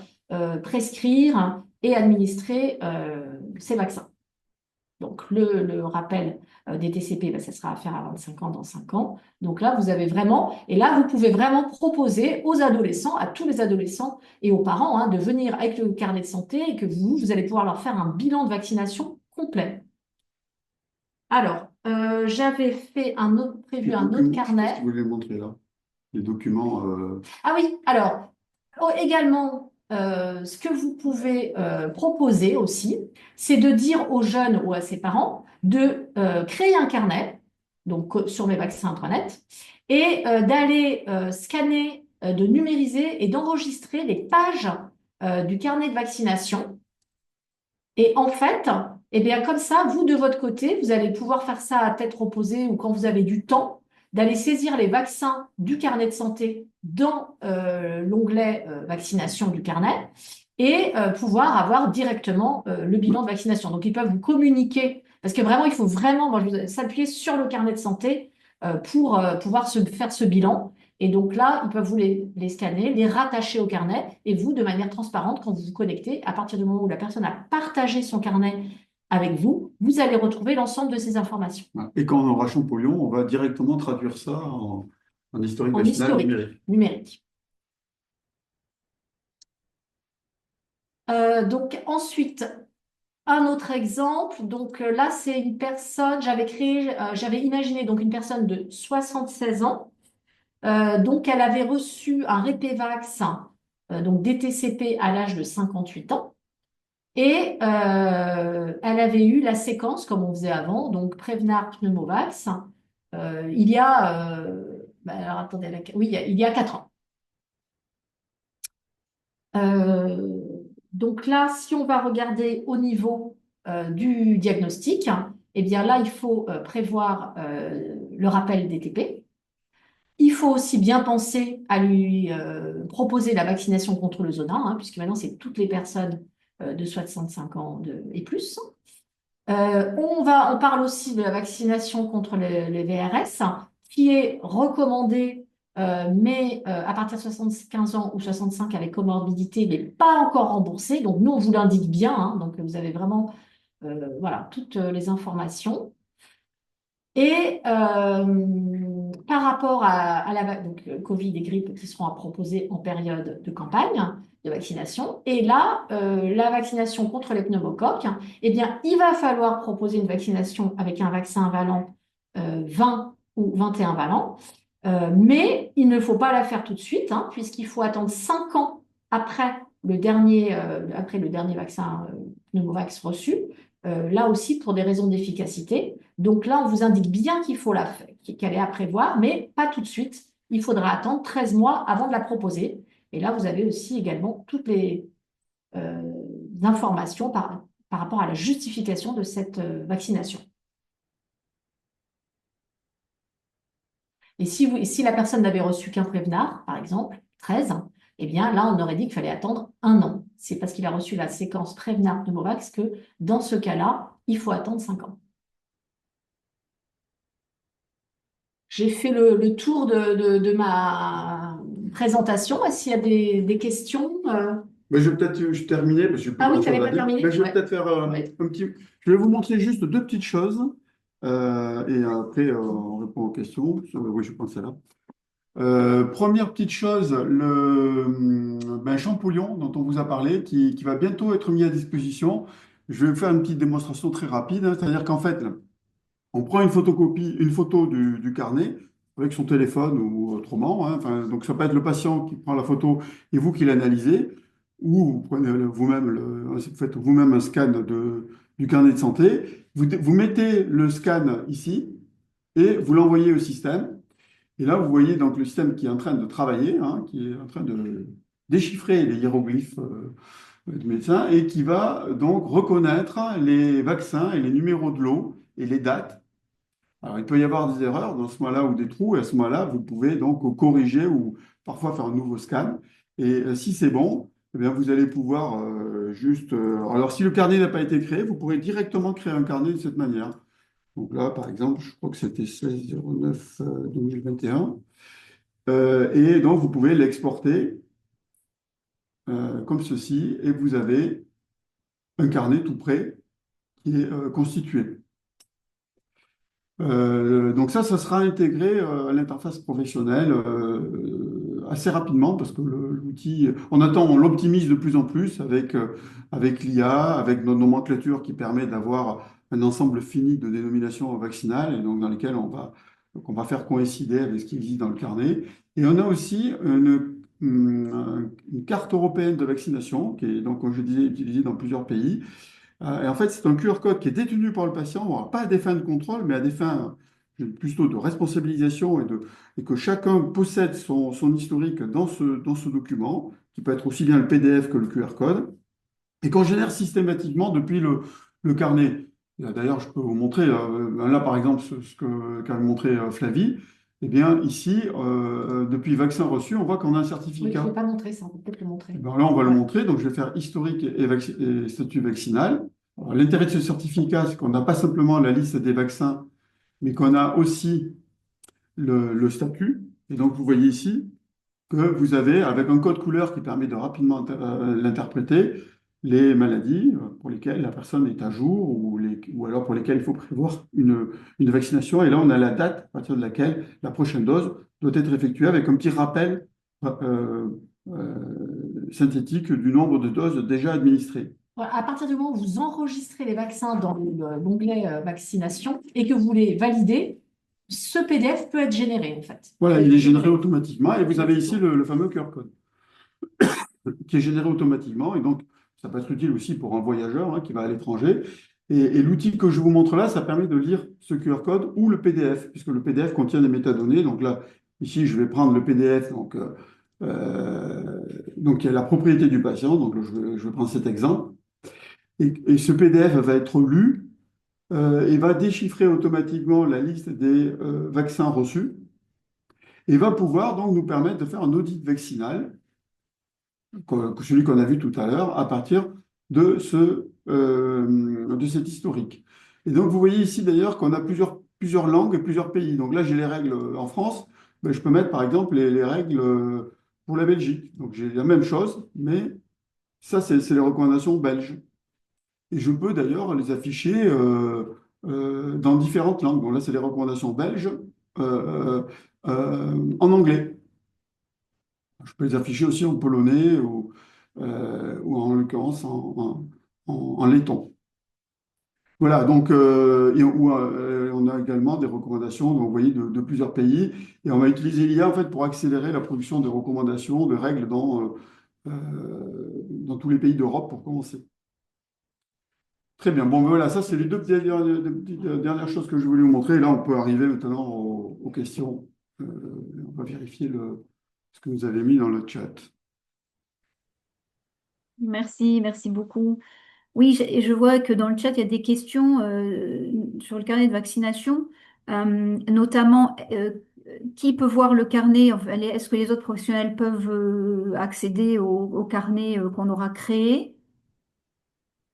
prescrire et administrer ces vaccins? Donc, le rappel des TCP, ça sera à faire à 25 ans dans 5 ans. Donc là, vous avez vraiment, et là, vous pouvez vraiment proposer aux adolescents, à tous les adolescents et aux parents, hein, de venir avec le carnet de santé et que vous allez pouvoir leur faire un bilan de vaccination complet. Alors, j'avais prévu un autre carnet. Vous voulez montrer là, les documents. Ah oui, alors, également, ce que vous pouvez proposer aussi, c'est de dire aux jeunes ou à ses parents de créer un carnet, donc sur mes vaccins intranet, et d'aller scanner, de numériser et d'enregistrer les pages du carnet de vaccination. Et en fait, eh bien, comme ça, vous, de votre côté, vous allez pouvoir faire ça à tête reposée ou quand vous avez du temps, d'aller saisir les vaccins du carnet de santé dans l'onglet vaccination du carnet et pouvoir avoir directement le bilan de vaccination. Donc, ils peuvent vous communiquer, parce que vraiment, il faut vraiment s'appuyer sur le carnet de santé pour pouvoir faire ce bilan. Et donc là, ils peuvent vous les scanner, les rattacher au carnet, et vous, de manière transparente, quand vous vous connectez, à partir du moment où la personne a partagé son carnet avec vous, vous allez retrouver l'ensemble de ces informations. Et quand on aura Champollion, on va directement traduire ça en historique En vaccinal historique numérique. Donc ensuite, un autre exemple. Donc là, c'est une personne, j'avais imaginé donc une personne de 76 ans. Donc, elle avait reçu un Répévax, donc DTCP à l'âge de 58 ans. Et elle avait eu la séquence, comme on faisait avant, donc Prevnar Pneumovax, il y a, alors attendez, oui, il y a 4 ans. Donc là, si on va regarder au niveau du diagnostic, eh bien là, il faut prévoir le rappel DTP. Il faut aussi bien penser à lui proposer la vaccination contre le zona, hein, puisque maintenant, c'est toutes les personnes de 65 ans et plus. On parle aussi de la vaccination contre les VRS, qui est recommandée, mais à partir de 75 ans ou 65 avec comorbidité, mais pas encore remboursée. Donc, nous, on vous l'indique bien. Hein, donc, vous avez vraiment voilà, toutes les informations. Et par rapport à donc, Covid et grippe qui seront à proposer en période de campagne de vaccination, et là, la vaccination contre les pneumocoques, eh bien, il va falloir proposer une vaccination avec un vaccin valant 20 ou 21 valent, mais il ne faut pas la faire tout de suite, hein, puisqu'il faut attendre 5 ans après le dernier vaccin pneumovax reçu, là aussi pour des raisons d'efficacité. Donc là, on vous indique bien qu'elle est à prévoir, mais pas tout de suite. Il faudra attendre 13 mois avant de la proposer. Et là, vous avez aussi également toutes les informations par rapport à la justification de cette vaccination. Et si la personne n'avait reçu qu'un Prevnar, par exemple, 13, eh bien là, on aurait dit qu'il fallait attendre 1 an. C'est parce qu'il a reçu la séquence Prevnar Pneumovax que dans ce cas-là, il faut attendre 5 ans. J'ai fait le tour de ma présentation. Est-ce qu'il y a des questions Mais je vais peut-être terminer parce que j'ai plus Ah oui, tu grand-chose n'avais à pas dire. terminé? Mais je vais Ouais. peut-être faire Ouais. un petit. Je vais vous montrer juste deux petites choses et après on répond aux questions. Oui, je pense que c'est là. Première petite chose, le Champollion dont on vous a parlé, qui va bientôt être mis à disposition. Je vais vous faire une petite démonstration très rapide, hein. C'est-à-dire qu'en fait, on prend une photocopie, une photo du carnet avec son téléphone ou autrement, hein. Enfin, donc ça peut être le patient qui prend la photo et vous qui l'analysez, ou vous prenez vous-même vous faites vous-même un scan du carnet de santé. Vous mettez le scan ici et vous l'envoyez au système. Et là, vous voyez donc le système qui est en train de travailler, hein, qui est en train de déchiffrer les hiéroglyphes du médecin et qui va donc reconnaître les vaccins et les numéros de lot et les dates. Alors, il peut y avoir des erreurs dans ce moment-là ou des trous, et à ce moment-là, vous pouvez donc corriger ou parfois faire un nouveau scan. Et si c'est bon, eh bien, vous allez pouvoir alors, si le carnet n'a pas été créé, vous pourrez directement créer un carnet de cette manière. Donc là, par exemple, je crois que c'était 16/09/2021. Et donc, vous pouvez l'exporter comme ceci, et vous avez un carnet tout prêt qui est constitué. Donc ça sera intégré à l'interface professionnelle assez rapidement parce que l'outil, on l'optimise de plus en plus avec l'IA, avec notre nomenclature qui permet d'avoir un ensemble fini de dénominations vaccinales et donc dans lesquelles on va faire coïncider avec ce qui existe dans le carnet. Et on a aussi une carte européenne de vaccination qui est donc, comme je disais, utilisée dans plusieurs pays. Et en fait, c'est un QR code qui est détenu par le patient, bon, pas à des fins de contrôle, mais à des fins plutôt de responsabilisation et que chacun possède son historique dans ce document, qui peut être aussi bien le PDF que le QR code, et qu'on génère systématiquement depuis le carnet. D'ailleurs, je peux vous montrer, là par exemple, qu'a montré Flavie. Eh bien, ici, depuis vaccin reçu, on voit qu'on a un Oui, je ne certificat. l'ai pas montré ça, on peut peut-être le montrer. Ben là, on va le Ouais. montrer. Donc, je vais faire historique et statut vaccinal. Alors, l'intérêt de ce certificat, c'est qu'on n'a pas simplement la liste des vaccins, mais qu'on a aussi le statut. Et donc, vous voyez ici que vous avez, avec un code couleur qui permet de rapidement l'interpréter, les maladies pour lesquelles la personne est à jour ou alors pour lesquelles il faut prévoir une vaccination. Et là, on a la date à partir de laquelle la prochaine dose doit être effectuée avec un petit rappel euh, synthétique du nombre de doses déjà administrées. Ouais, à partir du moment où vous enregistrez les vaccins dans l'onglet vaccination et que vous les validez, ce PDF peut être généré en fait. Voilà, Peut il être est généré généré. automatiquement et vous avez ici Automatiquement. le fameux QR code qui est généré automatiquement et donc ça peut être utile aussi pour un voyageur qui va à l'étranger. Et l'outil que je vous montre là, ça permet de lire ce QR code ou le PDF, puisque le PDF contient des métadonnées. Donc là, ici, je vais prendre le PDF, donc il y a la propriété du patient, donc je vais prendre cet exemple. Et ce PDF va être lu et va déchiffrer automatiquement la liste des vaccins reçus et va pouvoir donc nous permettre de faire un audit vaccinal, que celui qu'on a vu tout à l'heure, à partir de cet historique. Et donc vous voyez ici d'ailleurs qu'on a plusieurs langues et plusieurs pays. Donc là, j'ai les règles en France, mais je peux mettre par exemple les règles pour la Belgique. Donc j'ai la même chose, mais ça, c'est les recommandations belges. Et je peux d'ailleurs les afficher dans différentes langues. Donc là, c'est les recommandations belges en anglais. Je peux les afficher aussi en polonais ou en l'occurrence en letton. Voilà, donc on a également des recommandations, donc, vous voyez, de plusieurs pays. Et on va utiliser l'IA en fait pour accélérer la production de recommandations, de règles dans tous les pays d'Europe pour commencer. Très bien. Bon, ben voilà, ça, c'est les deux dernières choses que je voulais vous montrer. Et là, on peut arriver maintenant aux questions. On va vérifier ce que vous avez mis dans le chat. Merci beaucoup. Oui, je vois que dans le chat, il y a des questions sur le carnet de vaccination, notamment qui peut voir le carnet? Enfin, est-ce que les autres professionnels peuvent accéder au carnet qu'on aura créé?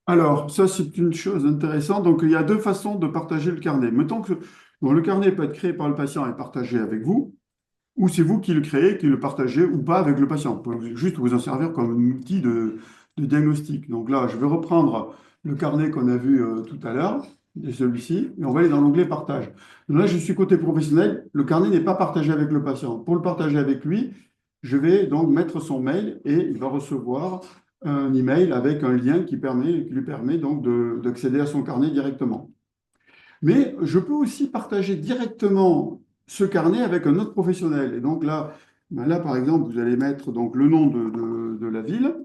Alors, ça, c'est une chose intéressante. Donc, il y a deux façons de partager le carnet. Mettons que bon, le carnet peut être créé par le patient et partagé avec vous, ou c'est vous qui le créez, qui le partagez ou pas avec le patient. Vous pouvez juste vous en servir comme un outil de diagnostic. Donc là, je vais reprendre le carnet qu'on a vu tout à l'heure, et celui-ci, et on va aller dans l'onglet Partage. Donc là, je suis côté professionnel. Le carnet n'est pas partagé avec le patient. Pour le partager avec lui, je vais donc mettre son mail et il va recevoir un email avec un lien qui lui permet donc d'accéder à son carnet directement. Mais je peux aussi partager directement ce carnet avec un autre professionnel. Et donc là, là par exemple, vous allez mettre donc le nom de la ville,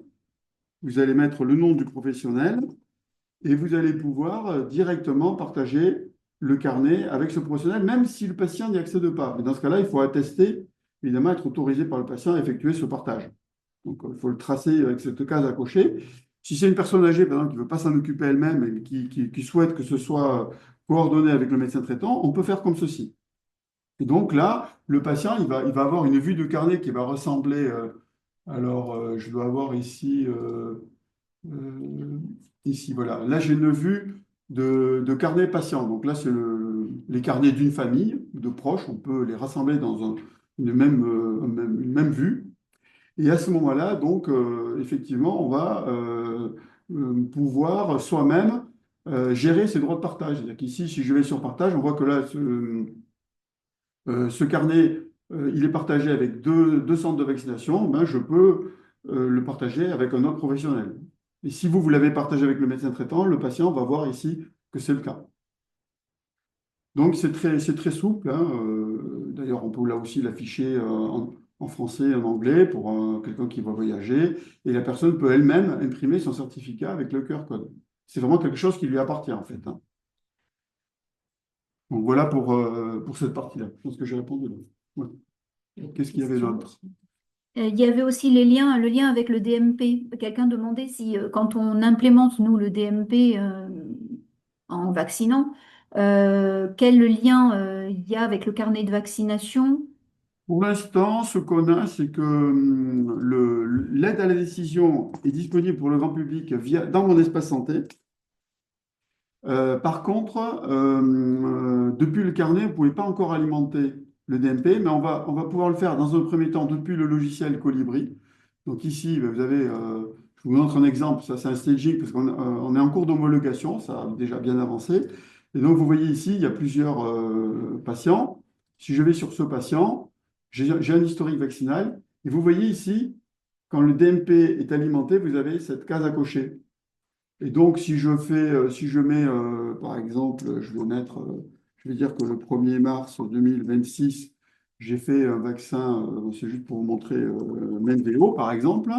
vous allez mettre le nom du professionnel et vous allez pouvoir directement partager le carnet avec ce professionnel, même si le patient n'y accède pas. Mais dans ce cas-là, il faut attester, évidemment, être autorisé par le patient à effectuer ce partage. Donc, il faut le tracer avec cette case à cocher. Si c'est une personne âgée, par exemple, qui ne veut pas s'en occuper elle-même et qui souhaite que ce soit coordonné avec le médecin traitant, on peut faire comme ceci. Et donc là, le patient, il va avoir une vue de carnet qui va ressembler. Je dois avoir ici, ici, voilà. Là, j'ai une vue de carnet patient. Donc là, c'est les carnets d'une famille, de proches. On peut les rassembler dans une même vue. Et à ce moment-là, donc, effectivement, on va pouvoir soi-même gérer ses droits de partage. C'est-à-dire qu'ici, si je vais sur partage, on voit que là, ce carnet, il est partagé avec deux centres de vaccination. Ben, je peux le partager avec un autre professionnel. Et si vous l'avez partagé avec le médecin traitant, le patient va voir ici que c'est le cas. Donc, c'est très souple, hein. D'ailleurs, on peut là aussi l'afficher en français et en anglais pour quelqu'un qui va voyager. Et la personne peut elle-même imprimer son certificat avec le QR code. C'est vraiment quelque chose qui lui appartient, en fait, hein. Donc, voilà pour cette partie-là. Je pense que j'ai répondu là. Ouais. Qu'est-ce qu'il y avait d'autre? Il y avait aussi le lien avec le DMP. Quelqu'un demandait si, quand on implémente, nous, le DMP en vaccinant, quel lien il y a avec le carnet de vaccination? Pour l'instant, ce qu'on a, c'est que l'aide à la décision est disponible pour le grand public dans mon espace santé. Par contre, depuis le carnet, vous ne pouvez pas encore alimenter le DMP, mais on va pouvoir le faire dans un premier temps depuis le logiciel Colibri. Donc ici, vous avez, je vous montre un exemple, ça c'est un staging parce on est en cours d'homologation, ça a déjà bien avancé. Et donc vous voyez ici, il y a plusieurs patients. Si je vais sur ce patient, j'ai un historique vaccinal. Et vous voyez ici, quand le DMP est alimenté, vous avez cette case à cocher. Et donc, si je mets, par exemple, je vais dire que le 1er mars 2026, j'ai fait un vaccin, c'est juste pour vous montrer Menveo, par exemple.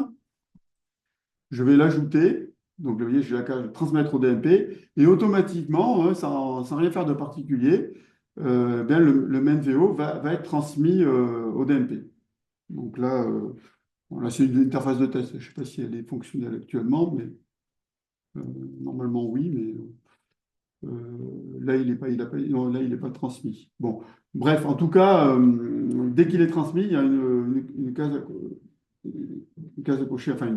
Je vais l'ajouter. Donc, vous voyez, j'ai la case transmettre au DMP. Et automatiquement, sans rien faire de particulier, bien, le Menveo va être transmis au DMP. Donc là, là c'est une interface de test. Je ne sais pas si elle est fonctionnelle actuellement, mais euh, normalement oui, mais là, il n'est pas, non, là, il est pas transmis. Bon, bref, en tout cas, dès qu'il est transmis, il y a une case à cocher, enfin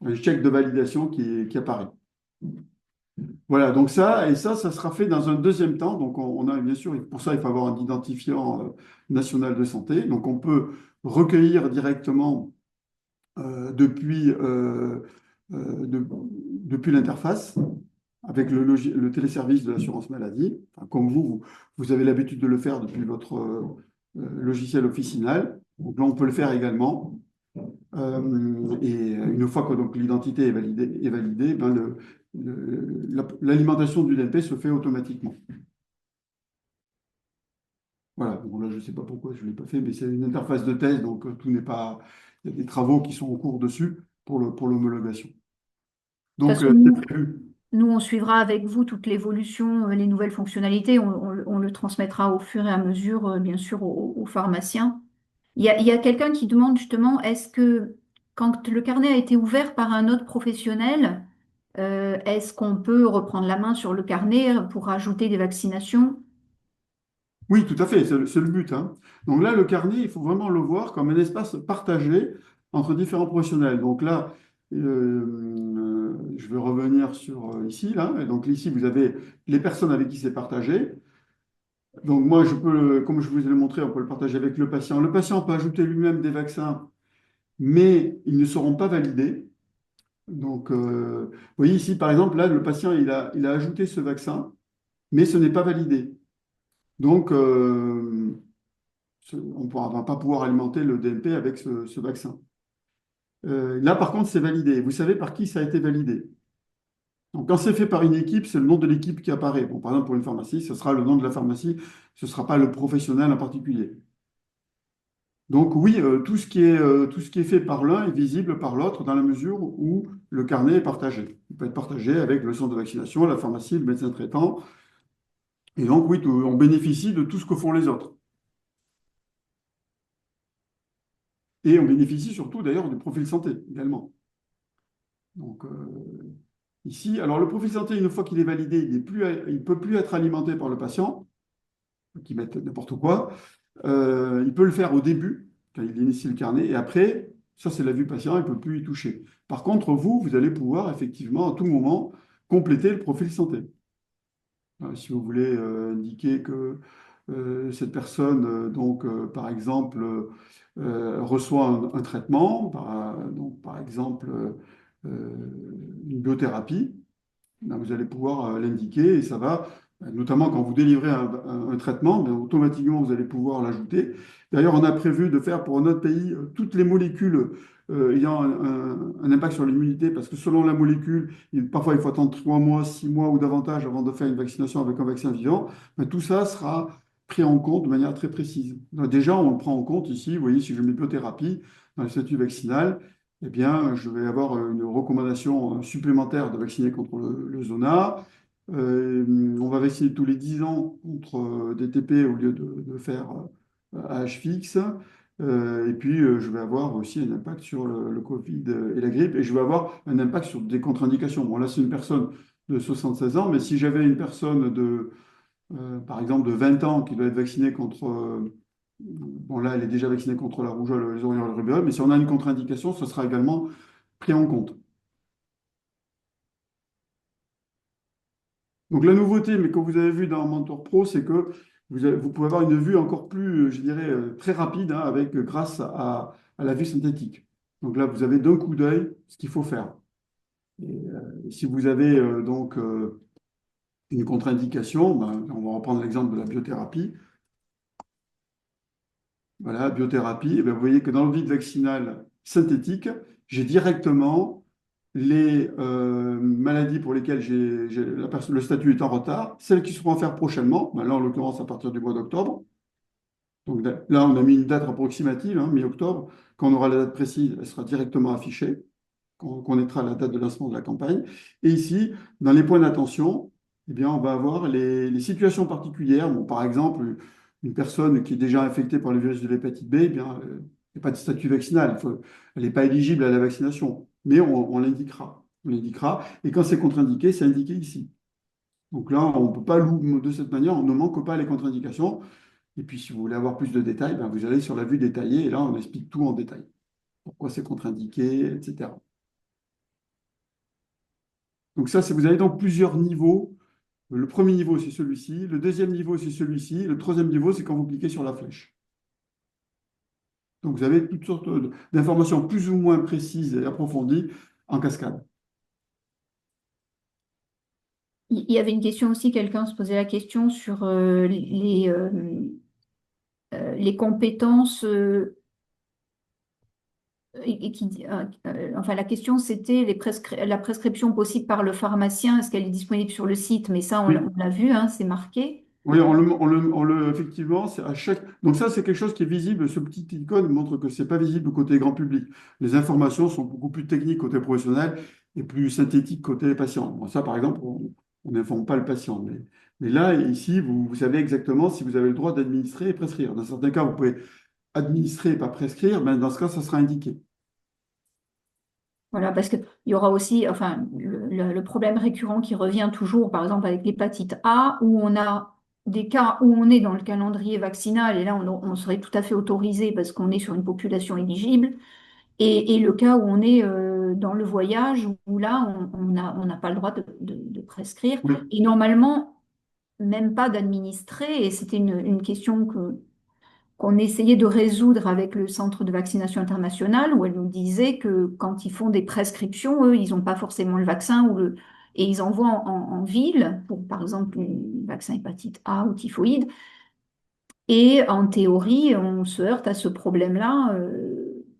un check de validation qui apparaît. Voilà, donc ça sera fait dans un deuxième temps. Donc on a bien sûr, pour ça, il faut avoir un identifiant national de santé. Donc on peut recueillir directement depuis, depuis l'interface avec le téléservice de l'assurance maladie, enfin, comme vous avez l'habitude de le faire depuis votre logiciel officinal. Donc là, on peut le faire également. Et une fois que donc l'identité est validée, ben l'alimentation du DMP se fait automatiquement. Voilà, bon, là, je ne sais pas pourquoi je ne l'ai pas fait, mais c'est une interface de test, donc tout n'est pas. Il y a des travaux qui sont en cours dessus pour l'homologation. De toute Donc, façon, c'est prévu. nous, on suivra avec vous toute l'évolution, les nouvelles fonctionnalités. On le transmettra au fur et à mesure, bien sûr, aux pharmaciens. Il y a quelqu'un qui demande justement, est-ce que quand le carnet a été ouvert par un autre professionnel, est-ce qu'on peut reprendre la main sur le carnet pour ajouter des vaccinations? Oui, tout à fait, c'est le but, hein. Donc là, le carnet, il faut vraiment le voir comme un espace partagé entre différents professionnels. Donc là, je vais revenir sur ici, là. Et donc ici, vous avez les personnes avec qui c'est partagé. Donc moi, comme je vous l'ai montré, on peut le partager avec le patient. Le patient peut ajouter lui-même des vaccins, mais ils ne seront pas validés. Donc, vous voyez ici, par exemple, là, le patient, il a ajouté ce vaccin, mais ce n'est pas validé. Donc, on ne va pas pouvoir alimenter le DMP avec ce vaccin. Là, par contre, c'est validé. Vous savez par qui ça a été validé? Donc, quand c'est fait par une équipe, c'est le nom de l'équipe qui apparaît. Bon, par exemple, pour une pharmacie, ce sera le nom de la pharmacie, ce ne sera pas le professionnel en particulier. Donc oui, tout ce qui est fait par l'un est visible par l'autre dans la mesure où le carnet est partagé. Il peut être partagé avec le centre de vaccination, la pharmacie, le médecin traitant. Et donc oui, on bénéficie de tout ce que font les autres. Et on bénéficie surtout d'ailleurs du profil santé également. Donc ici, alors le profil santé, une fois qu'il est validé, il ne peut plus être alimenté par le patient, qui mette n'importe quoi. Il peut le faire au début, quand il initie le carnet, et après, ça c'est la vue patient, il ne peut plus y toucher. Par contre, vous allez pouvoir effectivement à tout moment compléter le profil santé. Si vous voulez indiquer que cette personne, par exemple, reçoit un traitement, donc, par exemple, une biothérapie, ben, vous allez pouvoir l'indiquer et ça va, notamment quand vous délivrez un traitement, ben, automatiquement vous allez pouvoir l'ajouter. D'ailleurs, on a prévu de faire pour notre pays toutes les molécules ayant un impact sur l'immunité, parce que selon la molécule, parfois il faut attendre 3 mois, 6 mois ou davantage avant de faire une vaccination avec un vaccin vivant. Ben, tout ça sera pris en compte de manière très précise. Donc, déjà, on le prend en compte ici. Vous voyez, si je mets biothérapie dans le statut vaccinal, eh bien, je vais avoir une recommandation supplémentaire de vacciner contre le zona. On va vacciner tous les 10 ans contre des TP au lieu de faire à H fixe. Et puis, je vais avoir aussi un impact sur le Covid et la grippe. Et je vais avoir un impact sur des contre-indications. Bon, là, c'est une personne de 76 ans, mais si j'avais une personne par exemple, de 20 ans qui doit être vaccinée contre bon, là, elle est déjà vaccinée contre la rougeole, les orignaux et le rubéole, mais si on a une contre-indication, ce sera également pris en compte. Donc la nouveauté, mais que vous avez vu dans Mentor Pro, c'est que vous pouvez avoir une vue encore plus, je dirais, très rapide, hein, grâce à la vue synthétique. Donc là, vous avez d'un coup d'œil ce qu'il faut faire. Et si vous avez une contre-indication, ben, on va reprendre l'exemple de la biothérapie. Voilà, biothérapie, et bien, vous voyez que dans le vide vaccinal synthétique, j'ai directement les maladies pour lesquelles le statut est en retard, celles qui seront à faire prochainement, ben là en l'occurrence à partir du mois d'octobre. Donc là, on a mis une date approximative, hein, mi-octobre. Quand on aura la date précise, elle sera directement affichée, quand on connaîtra la date de lancement de la campagne. Et ici, dans les points d'attention, eh bien, on va avoir les situations particulières. Bon, par exemple, une personne qui est déjà infectée par le virus de l'hépatite B, eh bien, il n'y a pas de statut vaccinal. Elle n'est pas éligible à la vaccination, mais on l'indiquera. On l'indiquera. Et quand c'est contre-indiqué, c'est indiqué ici. Donc là, on ne peut pas de cette manière, on ne manque pas les contre-indications. Et puis, si vous voulez avoir plus de détails, ben, vous allez sur la vue détaillée et là, on explique tout en détail. Pourquoi c'est contre-indiqué, etc. Donc ça, vous avez donc plusieurs niveaux. Le premier niveau, c'est celui-ci. Le deuxième niveau, c'est celui-ci. Le troisième niveau, c'est quand vous cliquez sur la flèche. Donc vous avez toutes sortes d'informations plus ou moins précises et approfondies en cascade. Il y avait une question aussi, quelqu'un se posait la question sur les compétences enfin la question c'était la prescription possible par le pharmacien, est-ce qu'elle est disponible sur le site? Mais ça, Oui, on l'a vu, hein, c'est marqué. oui, effectivement, c'est à chaque. Donc ça, c'est quelque chose qui est visible. Ce petit icône montre que c'est pas visible côté grand public. Les informations sont beaucoup plus techniques côté professionnel et plus synthétiques côté patient. Bon, ça, par exemple, on n'informe pas le patient. Mais là, ici, vous savez exactement si vous avez le droit d'administrer et prescrire. Dans certains cas, vous pouvez administrer et pas prescrire. Mais dans ce cas, ça sera indiqué. Voilà, parce qu'il y aura aussi, enfin, le problème récurrent qui revient toujours, par exemple avec l'hépatite A, où on a des cas où on est dans le calendrier vaccinal, et là on serait tout à fait autorisé parce qu'on est sur une population éligible, et le cas où on est dans le voyage, où là on n'a pas le droit de prescrire, Oui. et normalement même pas d'administrer, et c'était une question qu'on essayait de résoudre avec le Centre de vaccination international, où elle nous disait que quand ils font des prescriptions, eux, ils n'ont pas forcément le vaccin et ils envoient en ville, pour par exemple le vaccin hépatite A ou typhoïde. Et en théorie, on se heurte à ce problème-là,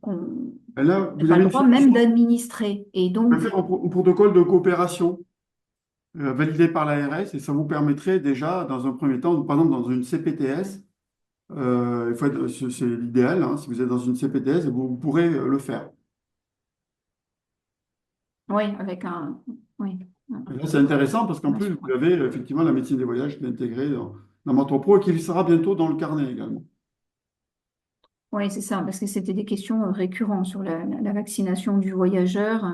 qu'on Et là, n'a vous pas avez le une droit même solution. d'administrer. Et Vous pouvez donc, faire un protocole de coopération validé par l'ARS et ça vous permettrait déjà, dans un premier temps, par exemple dans une CPTS, c'est l'idéal, hein, si vous êtes dans une CPTS, vous pourrez le faire. oui, avec un... Oui, Et là, c'est intéressant parce qu'en plus, vous avez effectivement la médecine des voyages qui est intégrée dans votre pro et qui sera bientôt dans le carnet également. oui, c'est ça, parce que c'était des questions récurrentes sur la vaccination du voyageur.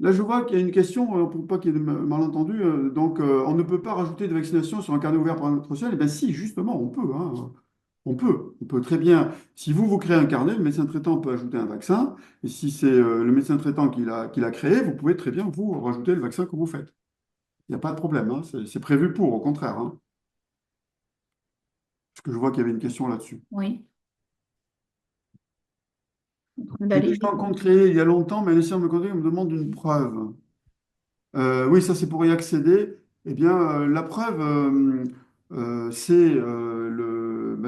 Là, je vois qu'il y a une question, pour pas qu'il y ait de malentendus. On ne peut pas rajouter de vaccination sur un carnet ouvert par notre social. Eh bien, si, justement, on peut, hein. On peut. On peut très bien. Si vous créez un carnet, le médecin traitant peut ajouter un vaccin. Et si c'est le médecin traitant qui l'a créé, vous pouvez très bien, vous, rajouter le vaccin que vous faites. Il n'y a pas de problème, hein. C'est prévu pour, au contraire, hein. Parce que je vois qu'il y avait une question là-dessus. Oui. J'ai déjà un compte créé il y a longtemps, mais un essai me contacte, me demande une preuve. Oui, ça c'est pour y accéder. Eh bien, la preuve, c'est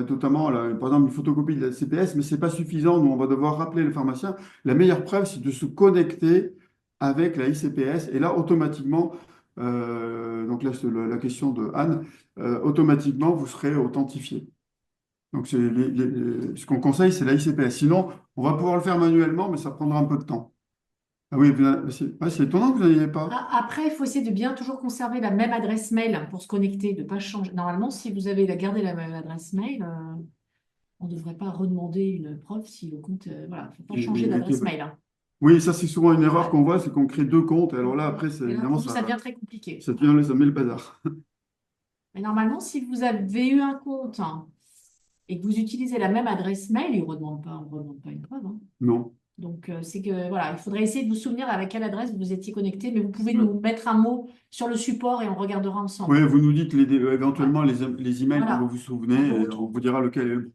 notamment, par exemple, une photocopie de la CPS, mais c'est pas suffisant. Nous, on va devoir rappeler le pharmacien. La meilleure preuve, c'est de se connecter avec la ICPS. Et là, automatiquement, donc là, c'est la question de Anne, automatiquement, vous serez authentifié. Donc, ce qu'on conseille, c'est la ICPS. Sinon, on va pouvoir le faire manuellement, mais ça prendra un peu de temps. Ah oui, c'est étonnant que vous n'en ayez pas. Après, il faut essayer de bien toujours conserver la même adresse mail pour se connecter, de ne pas changer. Normalement, si vous avez gardé la même adresse mail, on ne devrait pas redemander une preuve si le compte. Voilà, il ne faut pas changer d'adresse mail, hein. Oui, ça c'est souvent une erreur Ouais. qu'on voit, c'est qu'on crée deux comptes. Et alors là, après, Et là, évidemment, pour vous, ça devient très compliqué. ça met le bazar. Mais normalement, si vous avez eu un compte, hein, et que vous utilisez la même adresse mail, il ne redemande pas une preuve, hein. Non. Donc, c'est que voilà, il faudrait essayer de vous souvenir avec quelle adresse vous étiez connecté, mais vous pouvez nous mettre un mot sur le support et on regardera ensemble. Oui, vous nous dites Ouais. éventuellement les emails dont vous Voilà. vous souvenez Un et autre. on vous dira lequel est le bon.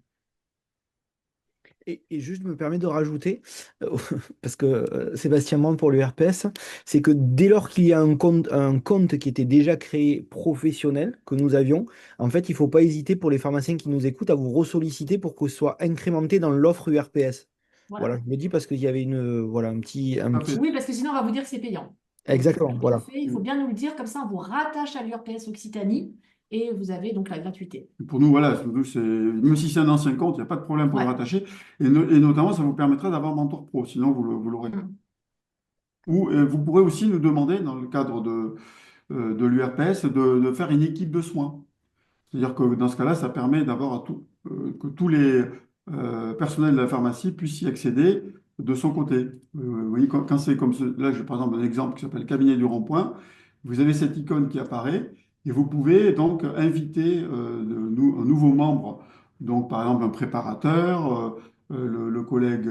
Et juste, je me permets de rajouter, euh, parce que Sébastien ment pour le RPS, c'est que dès lors qu'il y a un compte qui était déjà créé professionnel, que nous avions, en fait, il ne faut pas hésiter pour les pharmaciens qui nous écoutent à vous ressolliciter pour que ce soit incrémenté dans l'offre URPS. Voilà, Voilà. je me dis parce qu'il y avait voilà, un petit... Parfait. Oui, parce que sinon, on va vous dire que c'est payant. Donc, Exactement, tout à voilà. fait, il faut bien nous le dire, comme ça, on vous rattache à l'URPS Occitanie et vous avez donc la gratuité. Pour nous, voilà, même si c'est un ancien compte, il n'y a pas de problème pour le Ouais. rattacher. Et notamment, ça vous permettra d'avoir Mentor Pro, sinon vous l'aurez pas. Mm. Ou vous pourrez aussi nous demander, dans le cadre de l'URPS, de faire une équipe de soins. C'est-à-dire que dans ce cas-là, ça permet d'avoir que tous les personnels de la pharmacie puissent y accéder de son côté. Vous voyez, quand c'est comme là, j'ai par exemple un exemple qui s'appelle Cabinet du Rond-Point. Vous avez cette icône qui apparaît et vous pouvez donc inviter un nouveau membre, donc par exemple un préparateur, le collègue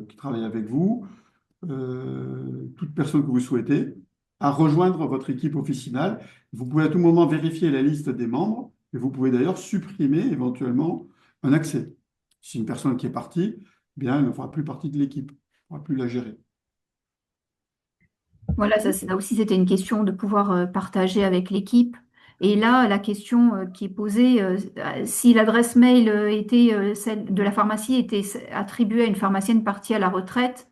qui travaille avec vous, toute personne que vous souhaitez, à rejoindre votre équipe officinale. Vous pouvez à tout moment vérifier la liste des membres et vous pouvez d'ailleurs supprimer éventuellement un accès. Si une personne qui est partie, eh bien, elle ne fera plus partie de l'équipe, elle ne pourra plus la gérer. Voilà, ça aussi, c'était une question de pouvoir partager avec l'équipe. Et là, la question qui est posée, si l'adresse mail celle de la pharmacie était attribuée à une pharmacienne partie à la retraite,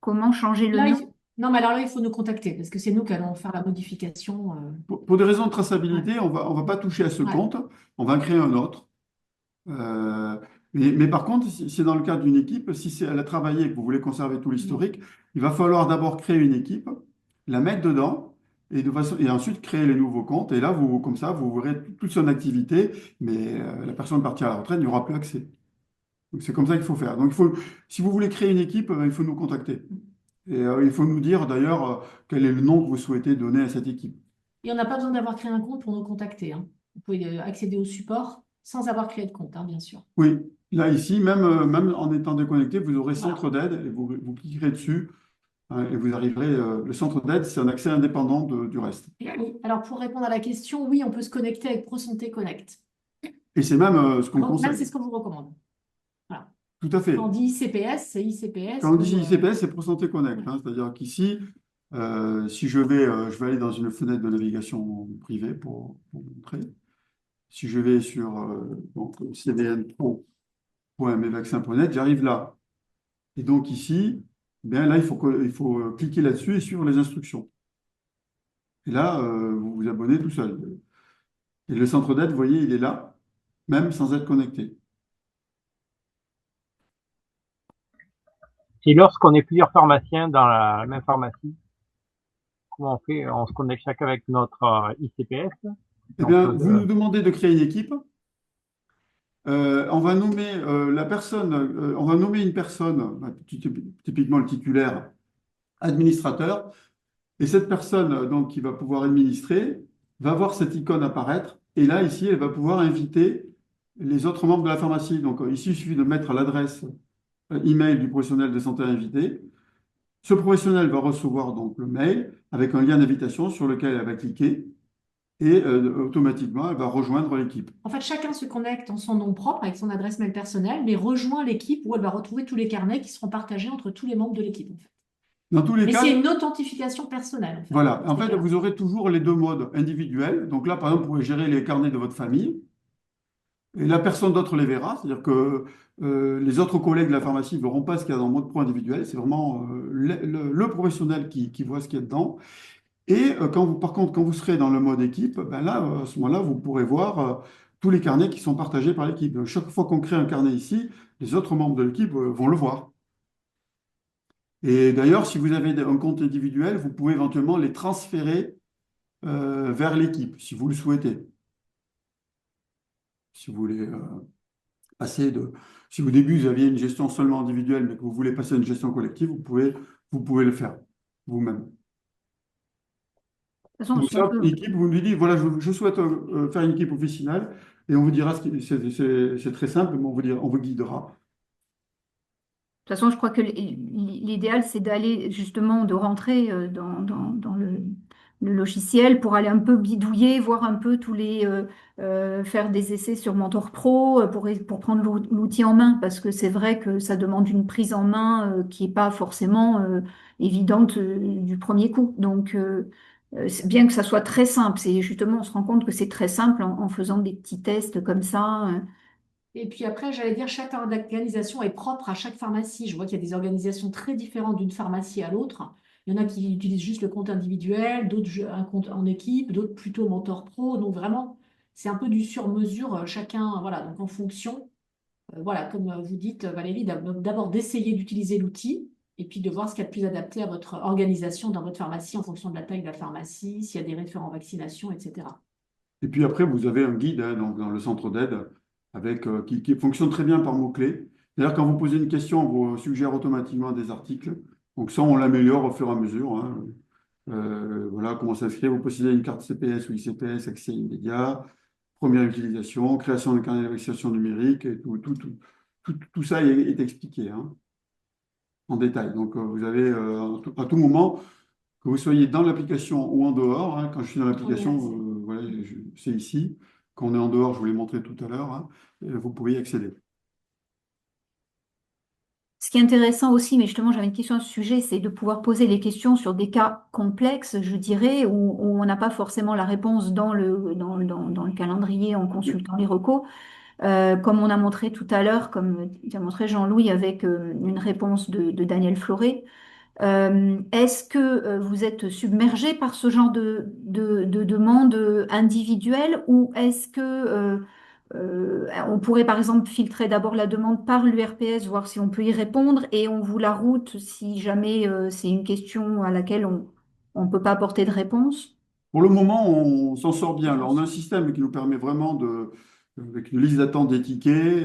comment changer le Là, nom? non, mais alors là, il faut nous contacter parce que c'est nous qui allons faire la modification. Pour des raisons de Ouais. traçabilité, on va pas toucher à ce Ouais. compte, on va en créer un autre. Euh, mais par contre, si c'est dans le cadre d'une équipe, si elle a travaillé et que vous voulez conserver tout Mm. l'historique, il va falloir d'abord créer une équipe, la mettre dedans et ensuite créer les nouveaux comptes. Et là, comme ça, vous verrez toute son activité, mais la personne partie à la retraite n'y aura plus accès. Donc, c'est comme ça qu'il faut faire. Donc, si vous voulez créer une équipe, il faut nous contacter. Et il faut nous dire d'ailleurs quel est le nom que vous souhaitez donner à cette équipe. Et on n'a pas besoin d'avoir créé un compte pour nous contacter, hein. Vous pouvez accéder au support sans avoir créé de compte, hein, bien sûr. Oui, là, ici, même en étant déconnecté, vous aurez Voilà. centre d'aide et vous cliquerez dessus hein, et vous arriverez. Le centre d'aide, c'est un accès indépendant du reste. Oui. Alors, pour répondre à la question, oui, on peut se connecter avec ProSanté Connect. Et c'est même ce qu'on Donc, même, conseille. c'est ce qu'on vous recommande. Voilà. Tout à fait. Quand on dit ICPS, c'est ICPS Quand on ou, dit ICPS, c'est pour Santé Connect, hein. C'est-à-dire qu'ici, si je vais aller dans une fenêtre de navigation privée pour montrer. Si je vais sur donc, cvnpro.mevaccin.net, j'arrive là. Et donc ici, bien là, il faut cliquer là-dessus et suivre les instructions. Et là, vous vous abonnez tout seul. Et le centre d'aide, vous voyez, il est là, même sans être connecté. Et lorsqu'on est plusieurs pharmaciens dans la même pharmacie, comment on fait? On se connecte chacun avec notre ICPS. Eh On bien, peut, vous nous demandez de créer une équipe. On va nommer la personne, on va nommer une personne, bah, typiquement le titulaire, administrateur, et cette personne donc qui va pouvoir administrer va voir cette icône apparaître, et là ici elle va pouvoir inviter les autres membres de la pharmacie. Donc ici il suffit de mettre l'adresse email du professionnel de santé invité. Ce professionnel va recevoir donc le mail avec un lien d'invitation sur lequel elle va cliquer et automatiquement elle va rejoindre l'équipe. En fait, chacun se connecte en son nom propre avec son adresse mail personnelle, mais rejoint l'équipe où elle va retrouver tous les carnets qui seront partagés entre tous les membres de l'équipe, en fait. Dans tous les Mais cas, c'est une authentification personnelle, en fait. voilà. En C'est fait, clair. vous aurez toujours les deux modes individuels. Donc là, par exemple, vous pouvez gérer les carnets de votre famille et la personne d'autre les verra. C'est-à-dire que les autres collègues de la pharmacie ne verront pas ce qu'il y a dans le mode pro individuel. C'est vraiment le professionnel qui voit ce qu'il y a dedans. Et par contre, quand vous serez dans le mode équipe, ben là, à ce moment-là, vous pourrez voir tous les carnets qui sont partagés par l'équipe. Donc, chaque fois qu'on crée un carnet ici, les autres membres de l'équipe vont le voir. Et d'ailleurs, si vous avez un compte individuel, vous pouvez éventuellement les transférer vers l'équipe, si vous le souhaitez. Si vous voulez passer de... Si au début, vous aviez une gestion seulement individuelle, mais que vous voulez passer à une gestion collective, vous pouvez le faire vous-même. De toute façon, Donc si on ça, peut. l'équipe, vous lui dites, voilà, je souhaite faire une équipe officinale, et on vous dira, c'est très simple, mais on vous guidera. De toute façon, je crois que l'idéal, c'est d'aller justement, de rentrer dans le logiciel pour aller un peu bidouiller, voir un peu faire des essais sur Mentor Pro pour prendre l'outil en main, parce que c'est vrai que ça demande une prise en main qui n'est pas forcément évidente du premier coup. Donc, c'est bien que ça soit très simple. C'est justement, on se rend compte que c'est très simple en faisant des petits tests comme ça. Et puis après, j'allais dire, chaque organisation est propre à chaque pharmacie. Je vois qu'il y a des organisations très différentes d'une pharmacie à l'autre. Il y en a qui utilisent juste le compte individuel, d'autres un compte en équipe, d'autres plutôt Mentor Pro. Donc vraiment, c'est un peu du sur-mesure, chacun, voilà. Donc en fonction, voilà, comme vous dites, Valérie, d'abord d'essayer d'utiliser l'outil et puis de voir ce qu'il y a de plus adapté à votre organisation dans votre pharmacie en fonction de la taille de la pharmacie, s'il y a des référents vaccination, etc. Et puis après, vous avez un guide hein, dans le centre d'aide qui fonctionne très bien par mots-clés. D'ailleurs, quand vous posez une question, on vous suggère automatiquement des articles. Donc ça, on l'améliore au fur et à mesure, hein. Voilà, comment s'inscrire. Vous possédez une carte CPS ou ICPS, accès immédiat, première utilisation, création d'un carnet de vaccination numérique, et tout ça est expliqué hein, en détail. Donc vous avez à tout moment, que vous soyez dans l'application ou en dehors, hein, quand je suis dans l'application, voilà, c'est ici. Quand on est en dehors, je vous l'ai montré tout à l'heure, hein, vous pouvez y accéder. Ce qui est intéressant aussi, mais justement j'avais une question à ce sujet, c'est de pouvoir poser les questions sur des cas complexes, je dirais, où on n'a pas forcément la réponse dans le calendrier en consultant les recos. Comme on a montré tout à l'heure, comme a montré Jean-Louis avec une réponse de Daniel Floré. Est-ce que vous êtes submergé par ce genre de demande individuelle ou est-ce que on pourrait par exemple filtrer d'abord la demande par l'URPS, voir si on peut y répondre et on vous la route si jamais c'est une question à laquelle on ne peut pas apporter de réponse? Pour le moment, on s'en sort bien. Alors, on a un système qui nous permet vraiment avec une liste d'attente des tickets.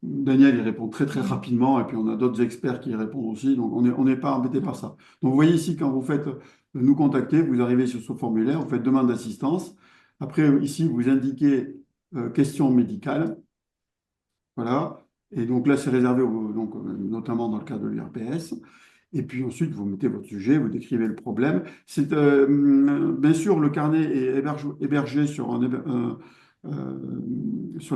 Daniel, il répond très très rapidement, et puis on a d'autres experts qui y répondent aussi, donc on n'est pas embêté par ça. Donc vous voyez ici, quand vous faites nous contacter, vous arrivez sur ce formulaire, vous faites demande d'assistance. Après, ici, vous indiquez question médicale. Voilà. Et donc là, c'est réservé donc, notamment dans le cas de l'URPS. Et puis ensuite, vous mettez votre sujet, vous décrivez le problème. Bien sûr, le carnet est hébergé sur